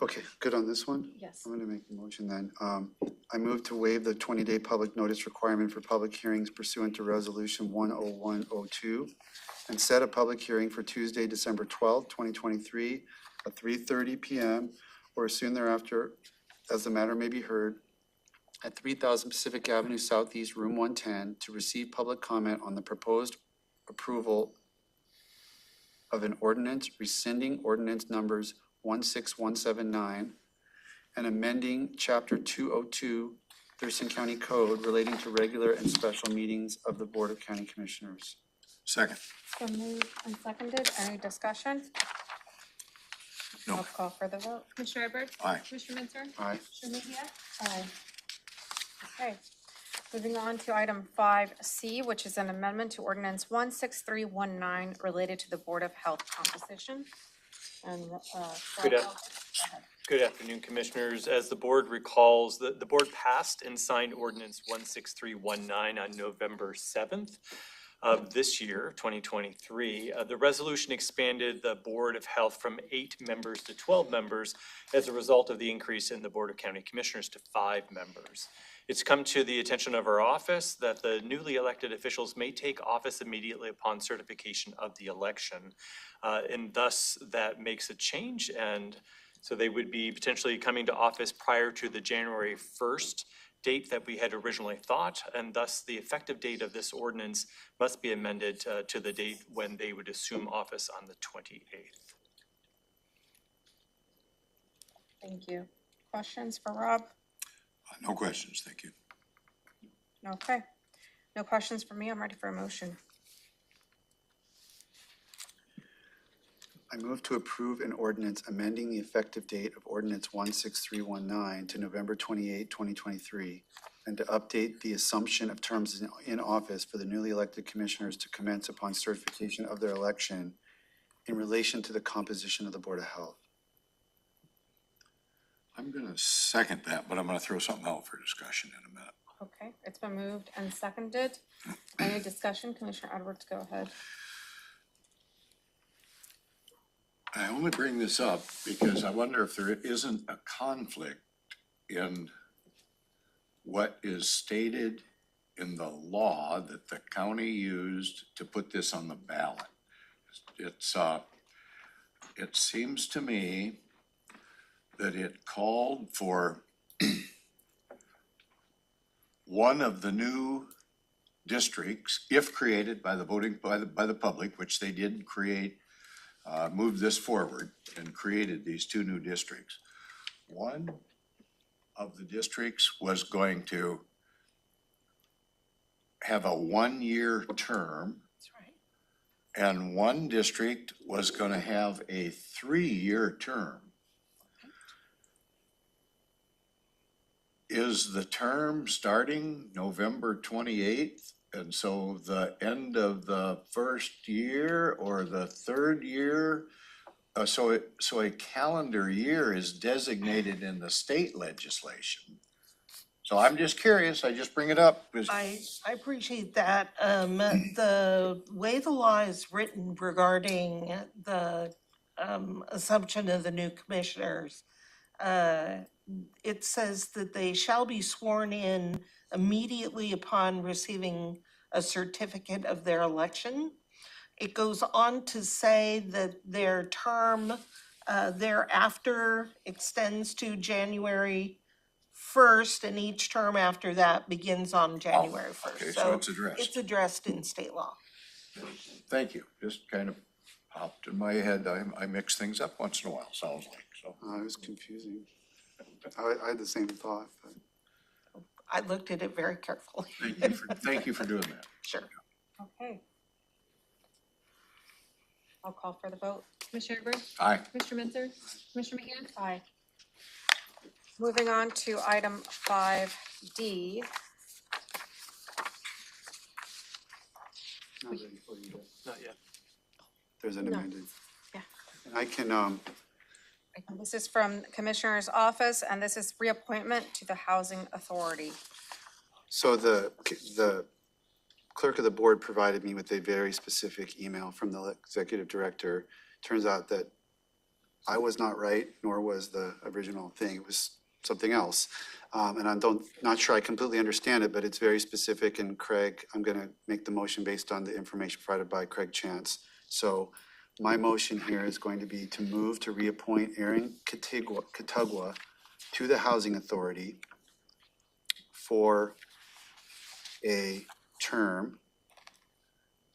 Okay, good on this one? Yes. I'm gonna make the motion then. I move to waive the 20-day public notice requirement for public hearings pursuant to Resolution 10102 and set a public hearing for Tuesday, December 12th, 2023 at 3:30 PM or soon thereafter, as the matter may be heard, at 3000 Pacific Avenue Southeast, Room 110, to receive public comment on the proposed approval of an ordinance rescinding ordinance numbers 16179 and amending Chapter 202 Thurston County Code relating to regular and special meetings of the Board of County Commissioners. Second. So moved and seconded. Any discussion? No. I'll call for the vote. Commissioner Edwards? Aye. Commissioner Mensah? Aye. Commissioner Mejia? Aye. Okay. Moving on to item 5C, which is an amendment to ordinance 16319 related to the Board of Health composition. And, Good Good afternoon, Commissioners. As the board recalls, the board passed and signed ordinance 16319 on November 7th of this year, 2023. The resolution expanded the Board of Health from 8 members to 12 members as a result of the increase in the Board of County Commissioners to 5 members. It's come to the attention of our office that the newly elected officials may take office immediately upon certification of the election. And thus, that makes a change, and so they would be potentially coming to office prior to the January 1st date that we had originally thought, and thus the effective date of this ordinance must be amended to the date when they would assume office on the 28th. thank you. Questions for Rob? No questions, thank you. Okay. No questions for me. I'm ready for a motion. I move to approve an ordinance amending the effective date of ordinance 16319 to November 28, 2023, and to update the assumption of terms in office for the newly elected commissioners to commence upon certification of their election in relation to the composition of the Board of Health. I'm gonna second that, but I'm gonna throw something out for discussion in a minute. Okay, it's been moved and seconded. Any discussion? Commissioner Edwards, go ahead. I only bring this up because I wonder if there isn't a conflict in what is stated in the law that the county used to put this on the ballot. It seems to me that it called for one of the new districts, if created by the voting, by the public, which they did create, moved this forward and created these 2 new districts. One of the districts was going to have a 1-year term. That's right. And one district was gonna have a 3-year term. Is the term starting November 28th? And so the end of the first year or the 3rd year? So a calendar year is designated in the state legislation. So I'm just curious, I just bring it up. I appreciate that. The way the law is written regarding the assumption of the new commissioners, it says that they shall be sworn in immediately upon receiving a certificate of their election. It goes on to say that their term thereafter extends to January 1st, and each term after that begins on January 1st. Okay, so it's addressed. It's addressed in state law. Thank you, just kind of popped in my head. I mix things up once in a while, sounds like, so. It was confusing. I had the same thought, but. I looked at it very carefully. Thank you for doing that. Sure. Okay. I'll call for the vote. Commissioner Edwards? Aye. Commissioner Mensah? Commissioner Mejia? Aye. Moving on to item 5D. Not ready for you yet. Not yet. There's an No. amended. Yeah. And I can, This is from Commissioner's Office, and this is reappointment to the Housing Authority. so the clerk of the board provided me with a very specific email from the executive director. Turns out that I was not right, nor was the original thing. It was something else. And I'm not sure I completely understand it, but it's very specific. And Craig, I'm going to make the motion based on the information provided by Craig Chance. So my motion here is going to be to move to reappoint Aaron Catugwa to the Housing Authority for a term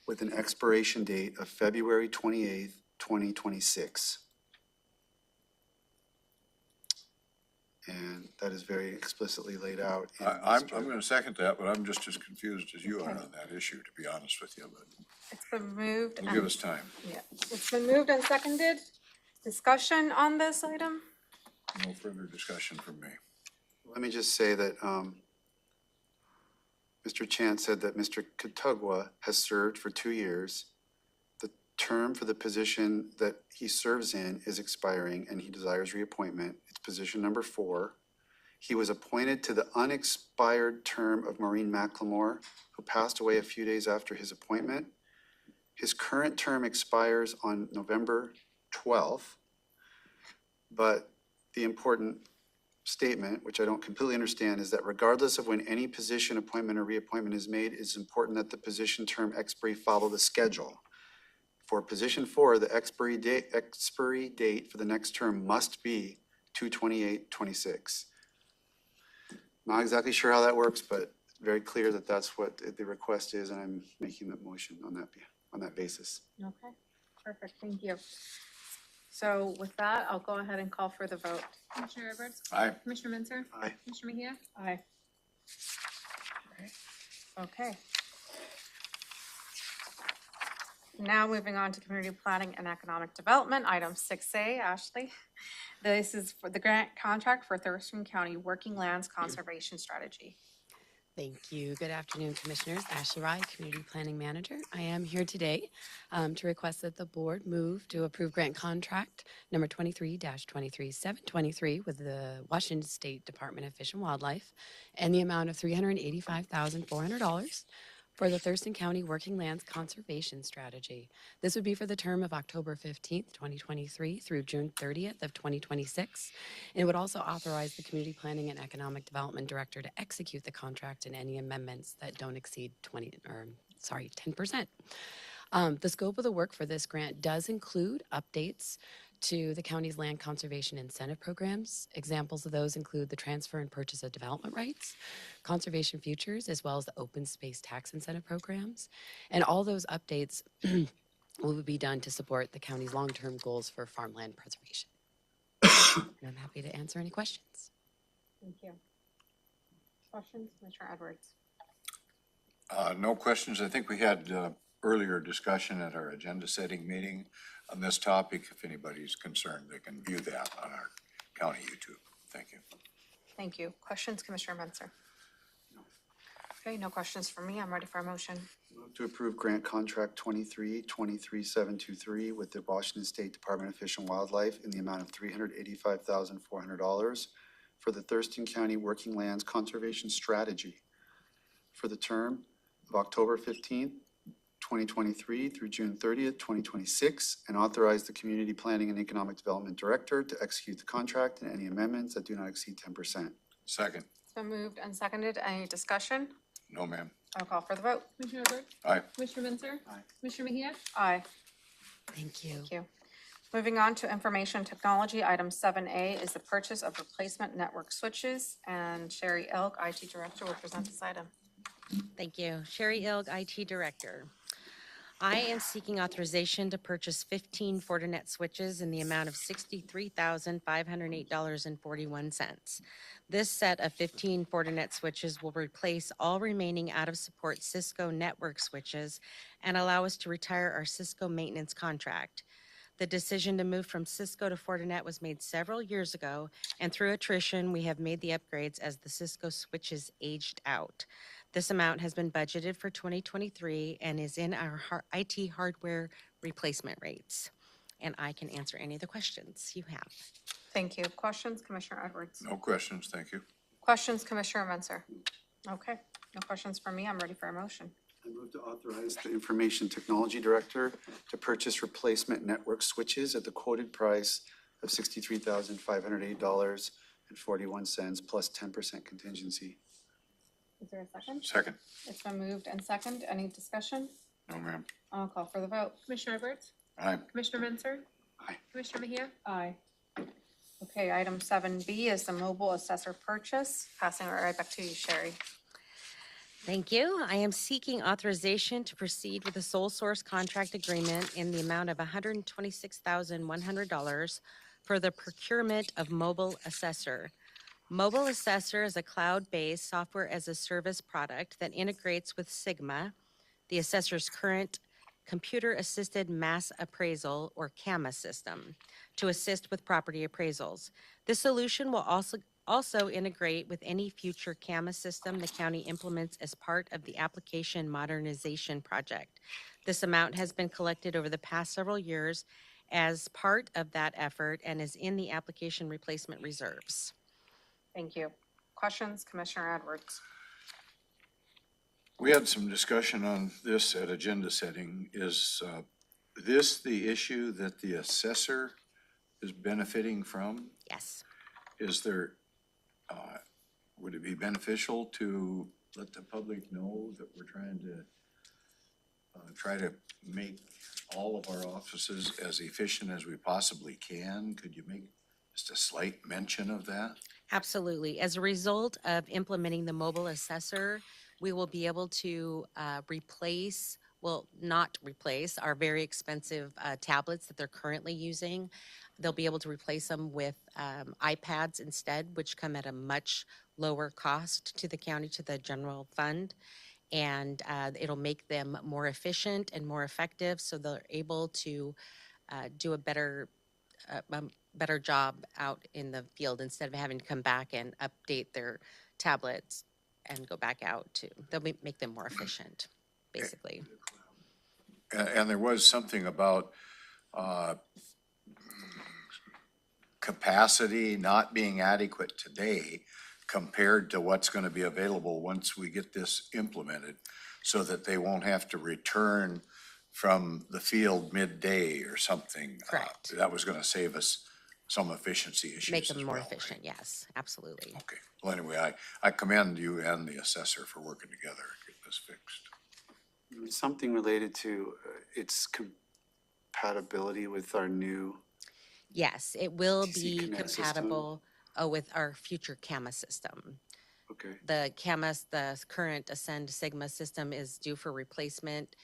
with an expiration date of February 28th, 2026. And that is very explicitly laid out. in I'm Mr. going to second that, but I'm just as confused as you are on that issue, to be honest with you, but It's been moved. you give us time. Yeah, it's been moved and seconded. Discussion on this item? No further discussion from me. Let me just say that Mr. Chance said that Mr. Catugwa has served for 2 years. The term for the position that he serves in is expiring and he desires reappointment. It's position number 4. He was appointed to the unexpired term of Maureen McLemore, who passed away a few days after his appointment. His current term expires on November 12th, but the important statement, which I don't completely understand, is that regardless of when any position appointment or reappointment is made, it's important that the position term expiry follow the schedule. For position 4, the expiry date for the next term must be 2/28/26. Not exactly sure how that works, but it's very clear that that's what the request is, and I'm making that motion on that basis. Okay, perfect, thank you. So with that, I'll go ahead and call for the vote. Commissioner Edwards? Aye. Commissioner Mentzer? Aye. Commissioner Mejia? Aye. Okay. Now moving on to community planning and economic development, item 6A, Ashley. This is for the grant contract for Thurston County Working Lands Conservation Strategy. Thank you. Good afternoon, Commissioners. Ashley Rye, Community Planning Manager. I am here today to request that the board move to approve grant contract number 23-23723 with the Washington State Department of Fish and Wildlife and the amount of $385,400 for the Thurston County Working Lands Conservation Strategy. This would be for the term of October 15th, 2023 through June 30th of 2026. And it would also authorize the Community Planning and Economic Development Director to execute the contract and any amendments that don't exceed 10%. The scope of the work for this grant does include updates to the county's land conservation incentive programs. Examples of those include the transfer and purchase of development rights, conservation futures, as well as the open space tax incentive programs. And all those updates will be done to support the county's long-term goals for farmland preservation. And I'm happy to answer any questions. Thank you. Questions, Commissioner Edwards? No questions. I think we had earlier discussion at our agenda setting meeting on this topic. If anybody's concerned, they can view that on our county YouTube. Thank you. Thank you. Questions, Commissioner Mentzer? Okay, no questions from me. I'm ready for a motion. Move to approve grant contract 23-23723 with the Washington State Department of Fish and Wildlife in the amount of $385,400 for the Thurston County Working Lands Conservation Strategy for the term of October 15th, 2023 through June 30th, 2026, and authorize the Community Planning and Economic Development Director to execute the contract and any amendments that do not exceed 10%. Second. It's been moved and seconded. Any discussion? No, ma'am. I'll call for the vote. Commissioner Edwards? Aye. Commissioner Mentzer? Aye. Commissioner Mejia? Aye. Thank you. Thank you. Moving on to information technology, item 7A is the purchase of replacement network switches, and Sherry Elk, IT Director, will present this item. Thank you. Sherry Ilg, IT Director. I am seeking authorization to purchase 15 Fortinet switches in the amount of $63,508.41. This set of 15 Fortinet switches will replace all remaining out-of-support Cisco network switches and allow us to retire our Cisco maintenance contract. The decision to move from Cisco to Fortinet was made several years ago, and through attrition, we have made the upgrades as the Cisco switches aged out. This amount has been budgeted for 2023 and is in our IT hardware replacement rates. And I can answer any of the questions you have. Thank you. Questions, Commissioner Edwards? No questions, thank you. Questions, Commissioner Menzer? Okay, no questions from me. I'm ready for a motion. I move to authorize the Information Technology Director to purchase replacement network switches at the quoted price of $63,508.41 plus 10% contingency. Is there a second? Second. It's been moved and second. Any discussion? No, ma'am. I'll call for the vote. Commissioner Edwards? Aye. Commissioner Menzer? Aye. Commissioner Mejia? Aye. Okay, item 7B is the mobile assessor purchase. Passing it right back to you, Sherry. Thank you. I am seeking authorization to proceed with a sole source contract agreement in the amount of $126,100 for the procurement of mobile assessor. Mobile assessor is a cloud-based software as a service product that integrates with Sigma, the assessor's current computer-assisted mass appraisal, or CAMA system, to assist with property appraisals. This solution will also integrate with any future CAMA system the county implements as part of the application modernization project. This amount has been collected over the past several years as part of that effort and is in the application replacement reserves. Thank you. Questions, Commissioner Edwards? We had some discussion on this at agenda setting. Is this the issue that the assessor is benefiting from? Yes. Is there, would it be beneficial to let the public know that we're trying to make all of our offices as efficient as we possibly can? Could you make just a slight mention of that? Absolutely. As a result of implementing the mobile assessor, we will be able to not replace our very expensive tablets that they're currently using. They'll be able to replace them with iPads instead, which come at a much lower cost to the county, to the general fund. And it'll make them more efficient and more effective, so they're able to do a better job out in the field instead of having to come back and update their tablets and go back out they'll make them more efficient, basically. And there was something about capacity not being adequate today compared to what's going to be available once we get this implemented, so that they won't have to return from the field midday or something. Correct. That was going to save us some efficiency issues Make them as more well, efficient, right? yes, absolutely. Okay, well, anyway, I commend you and the assessor for working together to get this fixed. Something related to its compatibility with our new. Yes, it will BoCC be Connect system. compatible with our future CAMA system. Okay. The current Ascend Sigma system is due for replacement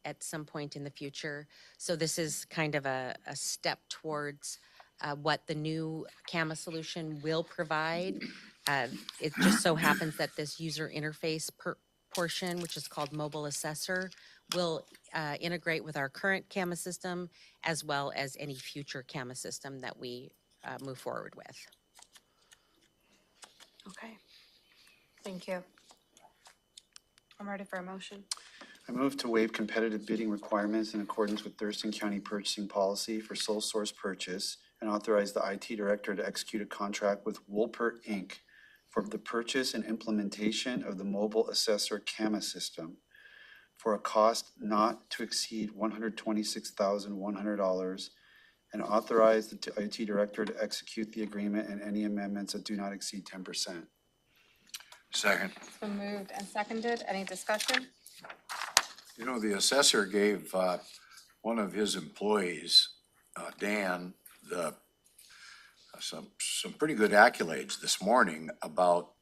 at some point in the future. So this is kind of a step towards what the new CAMA solution will provide. It just so happens that this user interface portion, which is called Mobile Assessor, will integrate with our current CAMA system as well as any future CAMA system that we move forward with. Okay. Thank you. I'm ready for a motion. I move to waive competitive bidding requirements in accordance with Thurston County purchasing policy for sole source purchase and authorize the IT director to execute a contract with Woolpert, Inc. for the purchase and implementation of the mobile assessor CAMA system for a cost not to exceed $126,100, and authorize the IT director to execute the agreement and any amendments that do not exceed 10%. Second. It's been moved and seconded. Any discussion? You know, the assessor gave one of his employees, Dan, some pretty good accolades this morning about,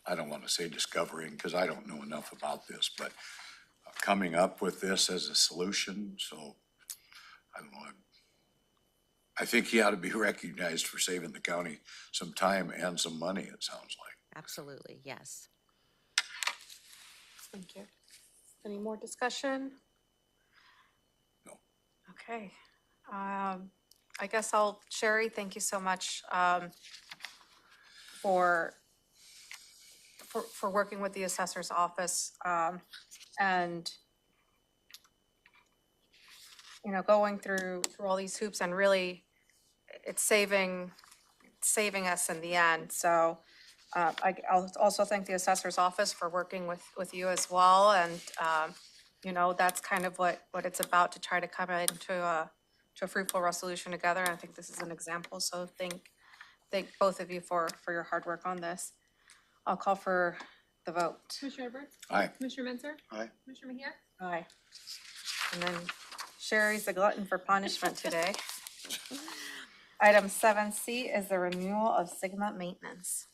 I don't want to say discovering, because I don't know enough about this, but coming up with this as a solution. So I don't know. I think he ought to be recognized for saving the county some time and some money, it sounds like. Absolutely, yes. Thank you. Any more discussion? No. Okay. I guess Sherry, thank you so much for for working with the assessor's office, and, you know, going through all these hoops, and really, it's saving us in the end. So I'll also thank the assessor's office for working with you as well. And, you know, that's kind of what it's about, to try to come into a fruitful resolution together. And I think this is an example. So thank both of you for your hard work on this. I'll call for the vote. Commissioner Edwards? Aye. Commissioner Menzer? Aye. Commissioner Mejia? Aye. And then Sherry's a glutton for punishment today. Item 7C is the renewal of Sigma maintenance.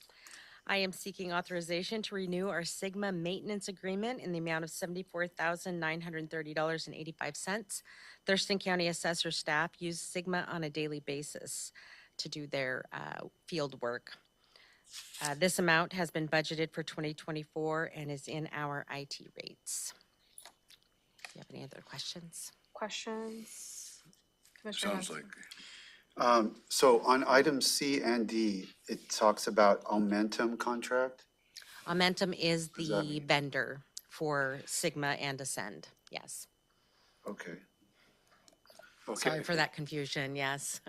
I am seeking authorization to renew our Sigma maintenance agreement in the amount of $74,930.85. Thurston County Assessor staff use Sigma on a daily basis to do their field work. This amount has been budgeted for 2024 and is in our IT rates. Do you have any other questions? Questions? Commissioner Sounds Menzer? like, So on items C and D, it talks about Aumentum contract. Aumentum is does that the mean? vendor for Sigma and Ascend. Yes. Okay. Sorry for that confusion. Yes.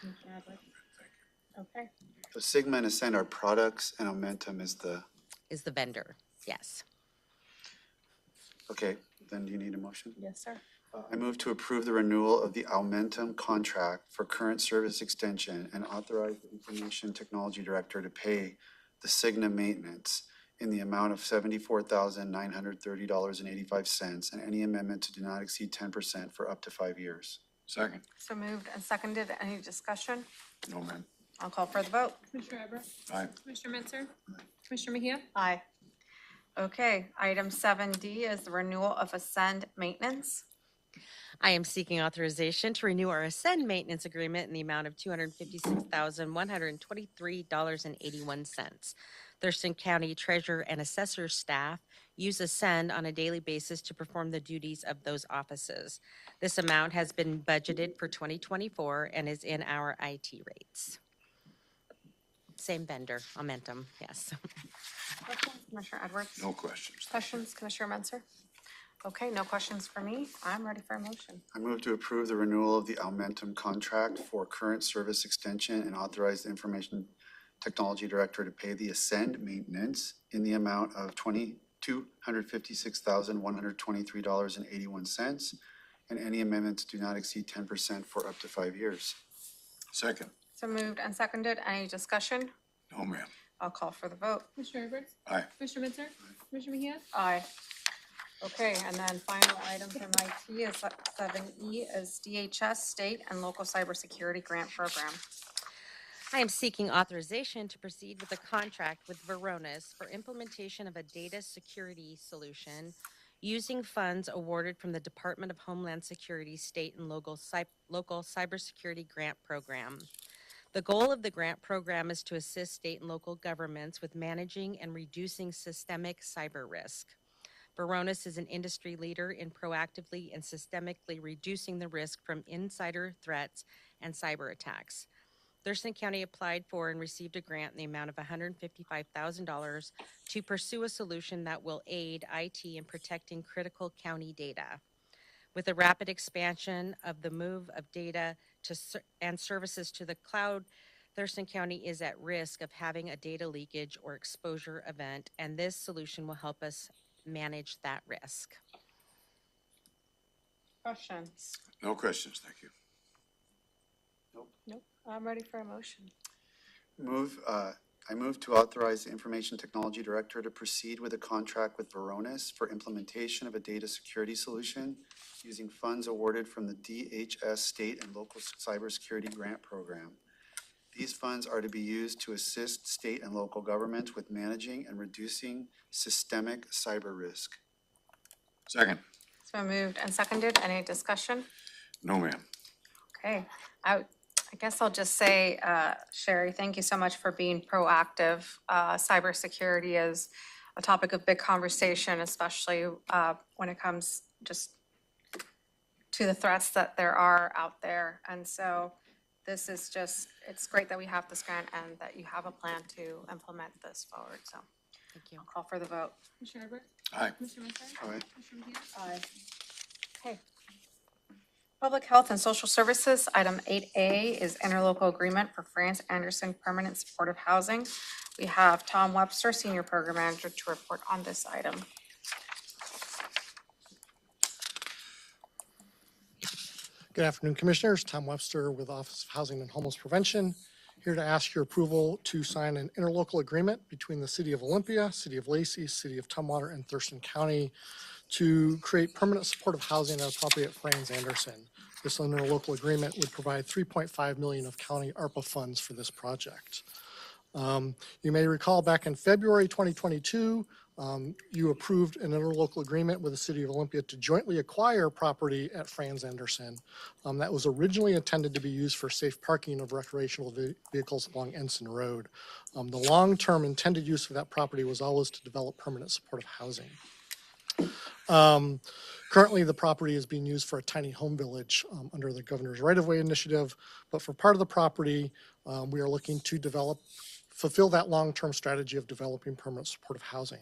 Commissioner Edwards? Okay. So Sigma and Ascend are products and Aumentum is the, Is the vendor. Yes. okay, then do you need a motion? Yes, sir. I move to approve the renewal of the Aumentum contract for current service extension and authorize the Information Technology Director to pay the Sigma maintenance in the amount of $74,930.85, and any amendment to do not exceed 10% for up to 5 years. second. So moved and seconded. Any discussion? No, ma'am. I'll call for the vote. Commissioner Edwards? Aye. Commissioner Menzer? Commissioner Mejia? Aye. Okay, item 7D is the renewal of Ascend maintenance. I am seeking authorization to renew our Ascend maintenance agreement in the amount of $256,123.81. Thurston County Treasurer and Assessor staff use Ascend on a daily basis to perform the duties of those offices. This amount has been budgeted for 2024 and is in our IT rates. Same vendor, Aumentum, yes. Questions, Commissioner Edwards? No questions. Questions, Commissioner Menzer? Okay, no questions for me. I'm ready for a motion. I move to approve the renewal of the Aumentum contract for current service extension and authorize the Information Technology Director to pay the Ascend maintenance in the amount of $256,123.81, and any amendments do not exceed 10% for up to 5 years. Second. So moved and seconded. Any discussion? No, ma'am. I'll call for the vote. Commissioner Edwards? Aye. Commissioner Menzer? Commissioner Mejia? Aye. Okay, and then final item from IT is 7E is DHS State and Local Cybersecurity Grant Program. I am seeking authorization to proceed with a contract with Varonis for implementation of a data security solution using funds awarded from the Department of Homeland Security State and Local Cybersecurity Grant Program. The goal of the grant program is to assist state and local governments with managing and reducing systemic cyber risk. Varonis is an industry leader in proactively and systemically reducing the risk from insider threats and cyber attacks. Thurston County applied for and received a grant in the amount of $155,000 to pursue a solution that will aid IT in protecting critical county data. With the rapid expansion of the move of data and services to the cloud, Thurston County is at risk of having a data leakage or exposure event, and this solution will help us manage that risk. Questions? No questions, thank you. Nope. I'm ready for a motion. I move to authorize the Information Technology Director to proceed with a contract with Varonis for implementation of a data security solution using funds awarded from the DHS State and Local Cybersecurity Grant Program. These funds are to be used to assist state and local governments with managing and reducing systemic cyber risk. Second. It's been moved and seconded. Any discussion? No, ma'am. Okay, I guess I'll just say, Sherry, thank you so much for being proactive. Cybersecurity is a topic of big conversation, especially when it comes just to the threats that there are out there. And so this is just, it's great that we have this grant and that you have a plan to implement this forward. So Thank you. I'll call for the vote. Commissioner Edwards? Aye. Commissioner Mentor? Aye. Commissioner Mejia? Aye. Okay. Public Health and Social Services, item 8A is interlocal agreement for France Anderson Permanent Supportive Housing. We have Tom Webster, Senior Program Manager, to report on this item. Good afternoon, Commissioners. Tom Webster with Office of Housing and Homeless Prevention, here to ask your approval to sign an interlocal agreement between the City of Olympia, City of Lacey, City of Tumwater, and Thurston County to create permanent supportive housing at a property at Franz Anderson. This interlocal agreement would provide $3.5 million of county ARPA funds for this project. You may recall back in February 2022, you approved an interlocal agreement with the City of Olympia to jointly acquire property at Franz Anderson. That was originally intended to be used for safe parking of recreational vehicles along Ensign Road. The long-term intended use of that property was always to develop permanent supportive housing. Currently, the property is being used for a tiny home village under the Governor's Right-of-Way Initiative, but for part of the property, we are looking to fulfill that long-term strategy of developing permanent supportive housing.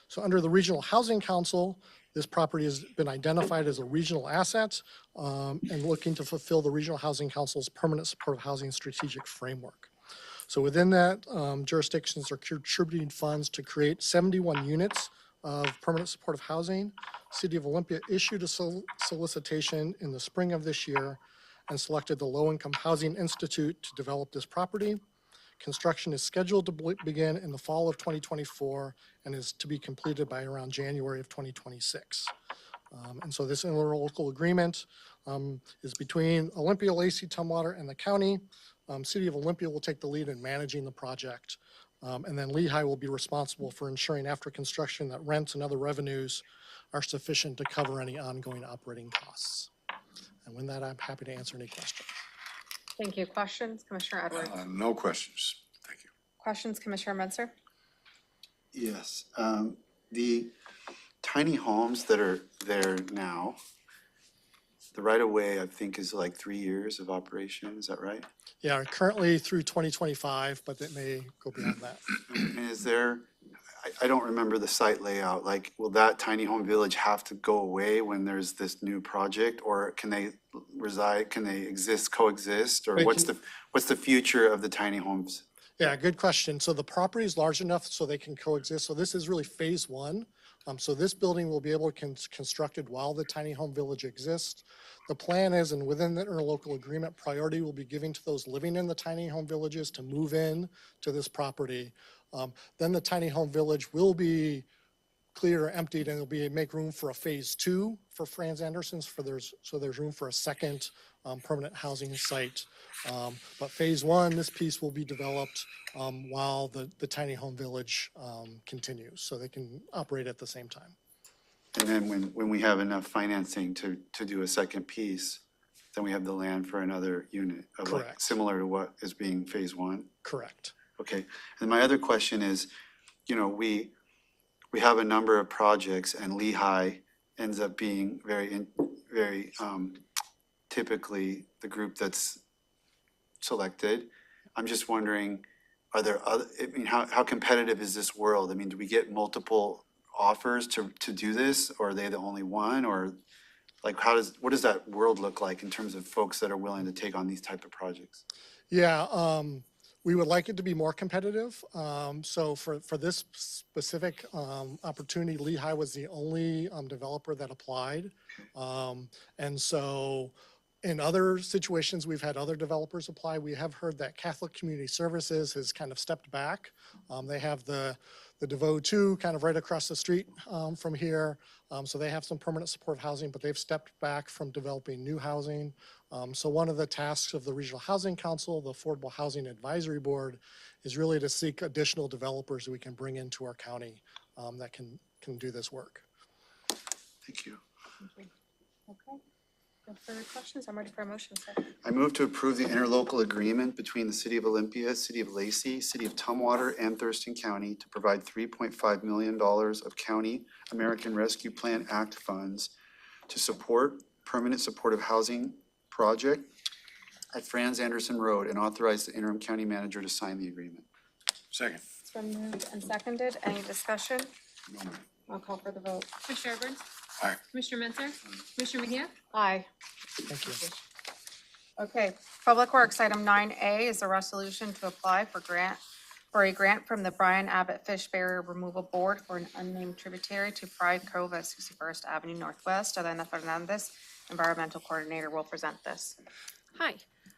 So under the Regional Housing Council, this property has been identified as a regional asset and looking to fulfill the Regional Housing Council's permanent supportive housing strategic framework. So within that, jurisdictions are contributing funds to create 71 units of permanent supportive housing. City of Olympia issued a solicitation in the spring of this year and selected the Low Income Housing Institute to develop this property. Construction is scheduled to begin in the fall of 2024 and is to be completed by around January of 2026. And so this interlocal agreement is between Olympia, Lacey, Tumwater, and the county. City of Olympia will take the lead in managing the project. And then Lehigh will be responsible for ensuring after construction that rents and other revenues are sufficient to cover any ongoing operating costs. And with that, I'm happy to answer any questions. Thank you. Questions, Commissioner Edwards? No questions. Thank you. Questions, Commissioner Mentor? Yes, the tiny homes that are there now, the right of way, I think, is like 3 years of operation. Is that right? Yeah, currently through 2025, but it may go beyond that. And is there, I don't remember the site layout, like, will that tiny home village have to go away when there's this new project? Or can they reside, can they coexist? Or They what's can- the future of the tiny homes? Yeah, good question. So the property is large enough so they can coexist. So this is really phase one. So this building will be able to constructed while the tiny home village exists. The plan is, and within the interlocal agreement, priority will be given to those living in the tiny home villages to move in to this property. Then the tiny home village will be cleared or emptied, and it'll be make room for a phase two for Franz Anderson's. So there's room for a second permanent housing site. But phase one, this piece will be developed while the tiny home village continues, so they can operate at the same time. And then when we have enough financing to do a second piece, then we have the land for another unit of like, Correct. similar to what is being phase one? Correct. Okay, and my other question is, you know, we have a number of projects and Lehigh ends up being very typically the group that's selected. I'm just wondering, are there other, I mean, how competitive is this world? I mean, do we get multiple offers to do this, or are they the only one? Or like, what does that world look like in terms of folks that are willing to take on these type of projects? Yeah, we would like it to be more competitive. So for this specific opportunity, Lehigh was the only developer that applied. And so in other situations, we've had other developers apply. We have heard that Catholic Community Services has kind of stepped back. They have the DeVoe 2 kind of right across the street from here. So they have some permanent supportive housing, but they've stepped back from developing new housing. So one of the tasks of the Regional Housing Council, the Affordable Housing Advisory Board, is really to seek additional developers we can bring into our county that can do this work. Thank you. Okay. No further questions? I'm ready for a motion, sir. I move to approve the interlocal agreement between the City of Olympia, City of Lacey, City of Tumwater, and Thurston County to provide $3.5 million of County American Rescue Plan Act funds to support permanent supportive housing project at Franz Anderson Road and authorize the interim county manager to sign the agreement. Second. It's Been moved and seconded. Any discussion? No, ma'am. I'll call for the vote. Commissioner Edwards? Aye. Commissioner Mentzer? Commissioner Mejia? Aye. Thank you. Okay, Public Works, item 9A is a resolution to apply for a grant from the Brian Abbott Fish Barrier Removal Board for an unnamed tributary to Fry Cove at 61st Avenue Northwest. Elena Fernandez, Environmental Coordinator, will present this. Hi,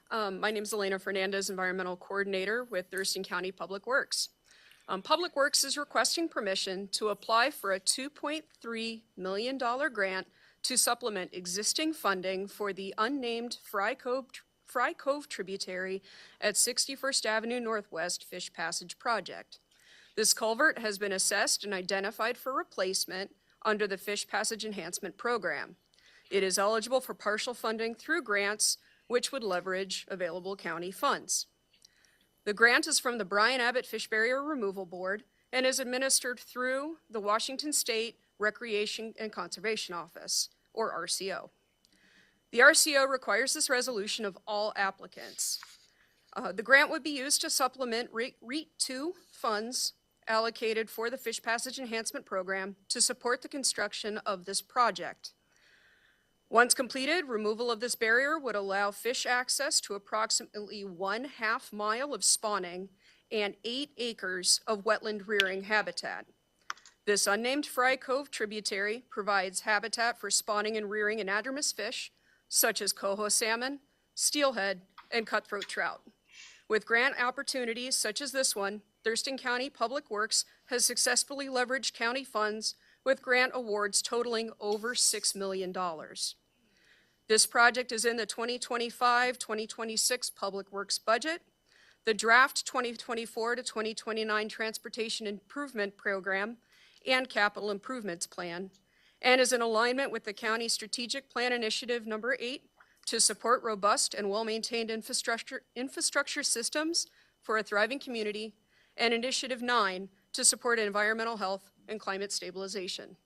my name is Elena Fernandez, Environmental Coordinator with Thurston County Public Works. Public Works is requesting permission to apply for a $2.3 million grant to supplement existing funding for the unnamed Fry Cove tributary at 61st Avenue Northwest Fish Passage Project. This culvert has been assessed and identified for replacement under the Fish Passage Enhancement Program. It is eligible for partial funding through grants, which would leverage available county funds. The grant is from the Brian Abbott Fish Barrier Removal Board and is administered through the Washington State Recreation and Conservation Office, or RCO. The RCO requires this resolution of all applicants. The grant would be used to supplement REAT 2 funds allocated for the Fish Passage Enhancement Program to support the construction of this project. Once completed, removal of this barrier would allow fish access to approximately 1/2 mile of spawning and 8 acres of wetland rearing habitat. This unnamed Fry Cove tributary provides habitat for spawning and rearing anadromous fish, such as coho salmon, steelhead, and cutthroat trout. With grant opportunities such as this one, Thurston County Public Works has successfully leveraged county funds with grant awards totaling over $6 million. This project is in the 2025-2026 Public Works budget, the draft 2024 to 2029 Transportation Improvement Program, and Capital Improvements Plan, and is in alignment with the County Strategic Plan Initiative Number 8 to support robust and well-maintained infrastructure systems for a thriving community, and Initiative 9 to support environmental health and climate stabilization.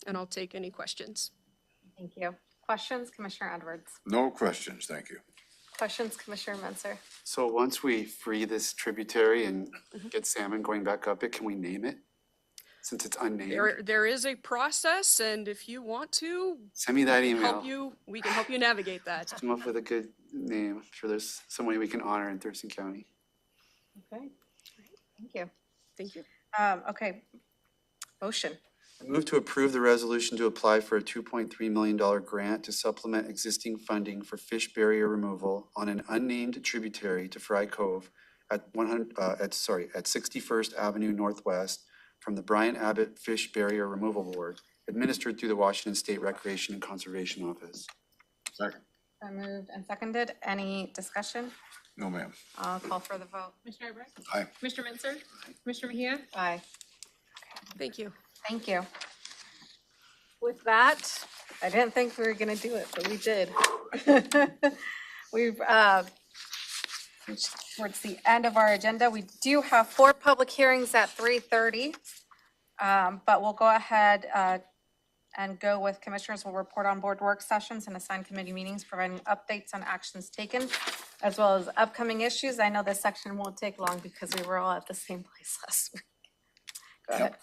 And I'll take any questions. Thank you. Questions, Commissioner Edwards? No questions, thank you. Questions, Commissioner Mentzer? So once we free this tributary and get salmon going back up it, can we name it? Since it's unnamed? There is a process, and if you want to, Send me that email. we can help you navigate that. Come up with a good name. I'm sure there's some way we can honor in Thurston County. Okay, thank you. Thank you. Okay, motion. I move to approve the resolution to apply for a $2.3 million grant to supplement existing funding for fish barrier removal on an unnamed tributary to Fry Cove at 61st Avenue Northwest from the Brian Abbott Fish Barrier Removal Board, administered through the Washington State Recreation and Conservation Office. Second. Been moved and seconded. Any discussion? No, ma'am. I'll call for the vote. Commissioner Edwards? Aye. Commissioner Mentzer? Commissioner Mejia? Aye. Thank you. Thank you. With that, I didn't think we were gonna do it, but we did. We've reached towards the end of our agenda. We do have 4 public hearings at 3:30. But we'll go ahead and go with commissioners will report on board work sessions and assigned committee meetings, providing updates on actions taken, as well as upcoming issues. I know this section won't take long because we were all at the same place last week. Go ahead.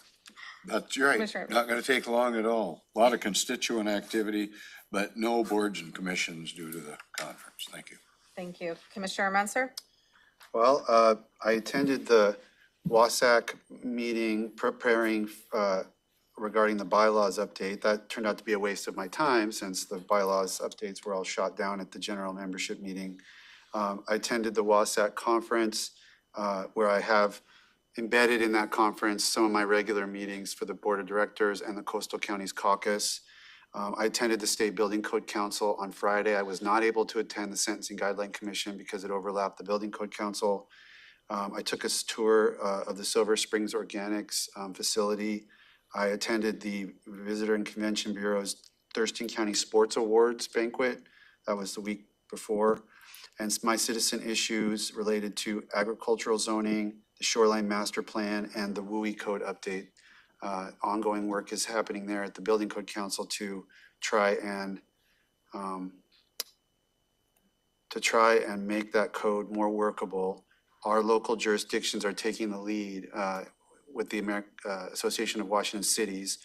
That's right. Commissioner. Not gonna take long at all. A lot of constituent activity, but no boards and commissions due to the conference. Thank you. Thank you. Commissioner Mentzer? Well, I attended the WASAC meeting preparing regarding the bylaws update. That turned out to be a waste of my time since the bylaws updates were all shot down at the general membership meeting. I attended the WASAC conference where I have embedded in that conference some of my regular meetings for the Board of Directors and the Coastal Counties Caucus. I attended the State Building Code Council on Friday. I was not able to attend the Sentencing Guideline Commission because it overlapped the Building Code Council. I took a tour of the Silver Springs Organics facility. I attended the Visitor and Convention Bureau's Thurston County Sports Awards banquet. That was the week before. And my citizen issues related to agricultural zoning, the Shoreline Master Plan, and the WUI Code update. Ongoing work is happening there at the Building Code Council to try and make that code more workable our local jurisdictions are taking the lead with the Association of Washington Cities,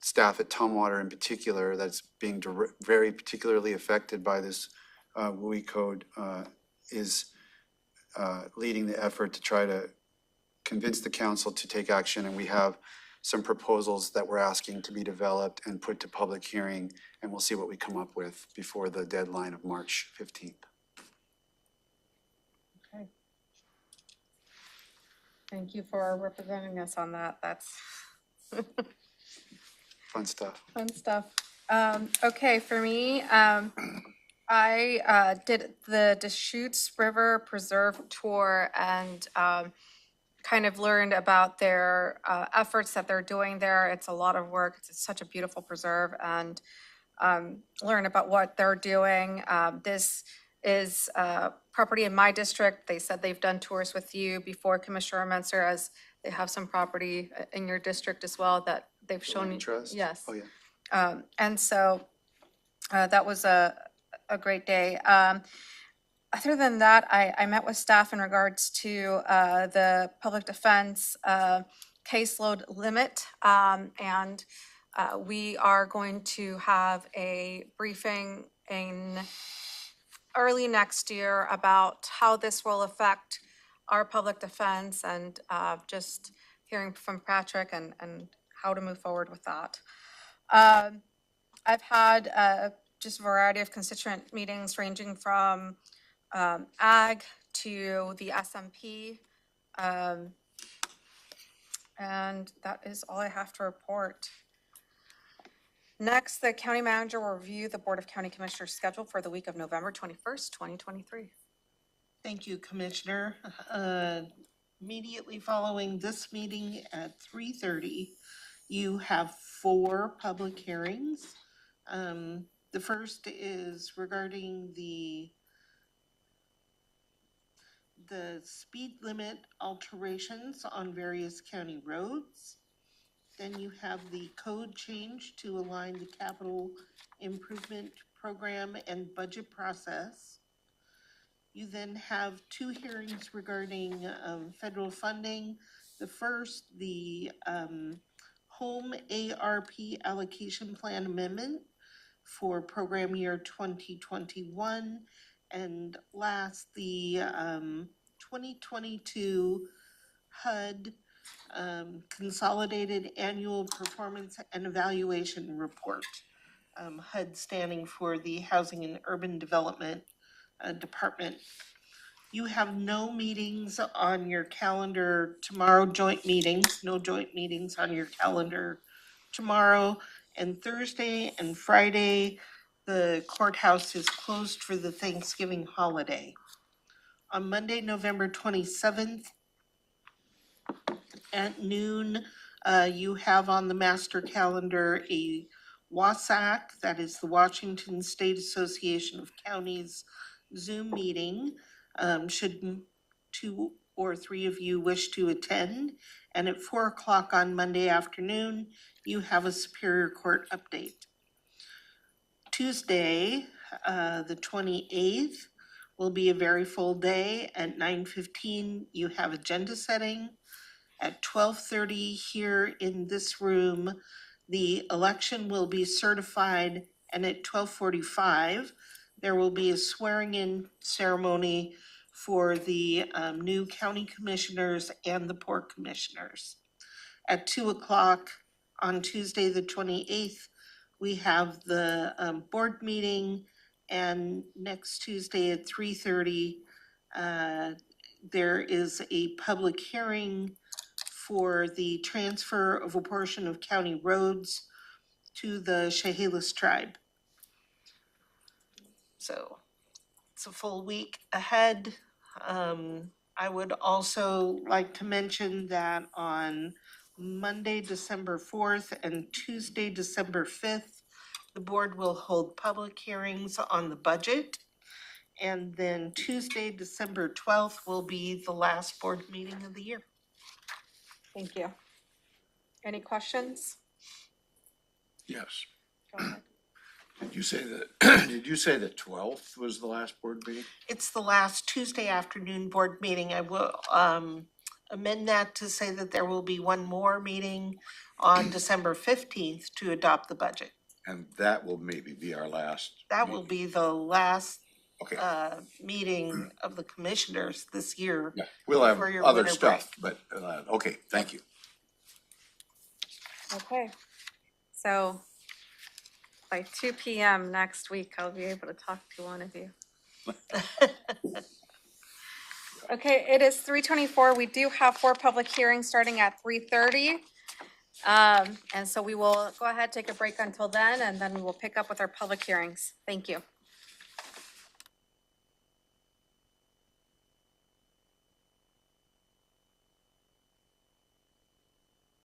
staff at Tumwater in particular, that's being very particularly affected by this WUI code, is leading the effort to try to convince the council to take action. And we have some proposals that we're asking to be developed and put to public hearing, and we'll see what we come up with before the deadline of March 15th. Okay. Thank you for representing us on that. That's Fun stuff. fun stuff. Okay, for me, I did the Deschutes River Preserve tour and kind of learned about their efforts that they're doing there. It's a lot of work. It's such a beautiful preserve, and learn about what they're doing. This is property in my district. They said they've done tours with you before, Commissioner Menser, as they have some property in your district as well that they've shown you. Interest? Yes. Oh, yeah. And so that was a great day. Other than that, I met with staff in regards to the public defense caseload limit. And we are going to have a briefing in early next year about how this will affect our public defense, and just hearing from Patrick and how to move forward with that. I've had just a variety of constituent meetings ranging from ag to the SMP. And that is all I have to report. Next, the county manager will review the Board of County Commissioners schedule for the week of November 21st, 2023. Thank you, Commissioner. Immediately following this meeting at 3:30, you have 4 public hearings. The first is regarding the speed limit alterations on various county roads. Then you have the code change to align the capital improvement program and budget process. You then have 2 hearings regarding federal funding. The first, the home ARP allocation plan amendment for program year 2021. And last, the 2022 HUD Consolidated Annual Performance and Evaluation Report. HUD standing for the Housing and Urban Development Department. You have no meetings on your calendar tomorrow, no joint meetings on your calendar tomorrow. And Thursday and Friday, the courthouse is closed for the Thanksgiving holiday. On Monday, November 27th at noon, you have on the master calendar a WASAC, that is the Washington State Association of Counties Zoom meeting, should 2 or 3 of you wish to attend. And at 4 o'clock on Monday afternoon, you have a Superior Court update. Tuesday, the 28th, will be a very full day. At 9:15, you have agenda setting. At 12:30 here in this room, the election will be certified, and at 12:45, there will be a swearing-in ceremony for the new county commissioners and the port commissioners. At 2 o'clock on Tuesday, the 28th, we have the board meeting, and next Tuesday at 3:30, there is a public hearing for the transfer of a portion of county roads to the Chehalis tribe. So it's a full week ahead. I would also like to mention that on Monday, December 4th and Tuesday, December 5th, the board will hold public hearings on the budget. And then Tuesday, December 12th will be the last board meeting of the year. Thank you. Any questions? Yes. Go ahead. Did you say that, did you say the 12th was the last board meeting? It's the last Tuesday afternoon board meeting. I will amend that to say that there will be one more meeting on December 15th to adopt the budget. And that will maybe be our last. That will be the last Okay. meeting of the commissioners this year. Yeah, we'll have for your other winter stuff, but, okay, thank you. Okay. So by 2 p.m. next week, I'll be able to talk to one of you. Okay, it is 3:24. We do have 4 public hearings starting at 3:30. And so we will go ahead, take a break until then, and then we will pick up with our public hearings. Thank you.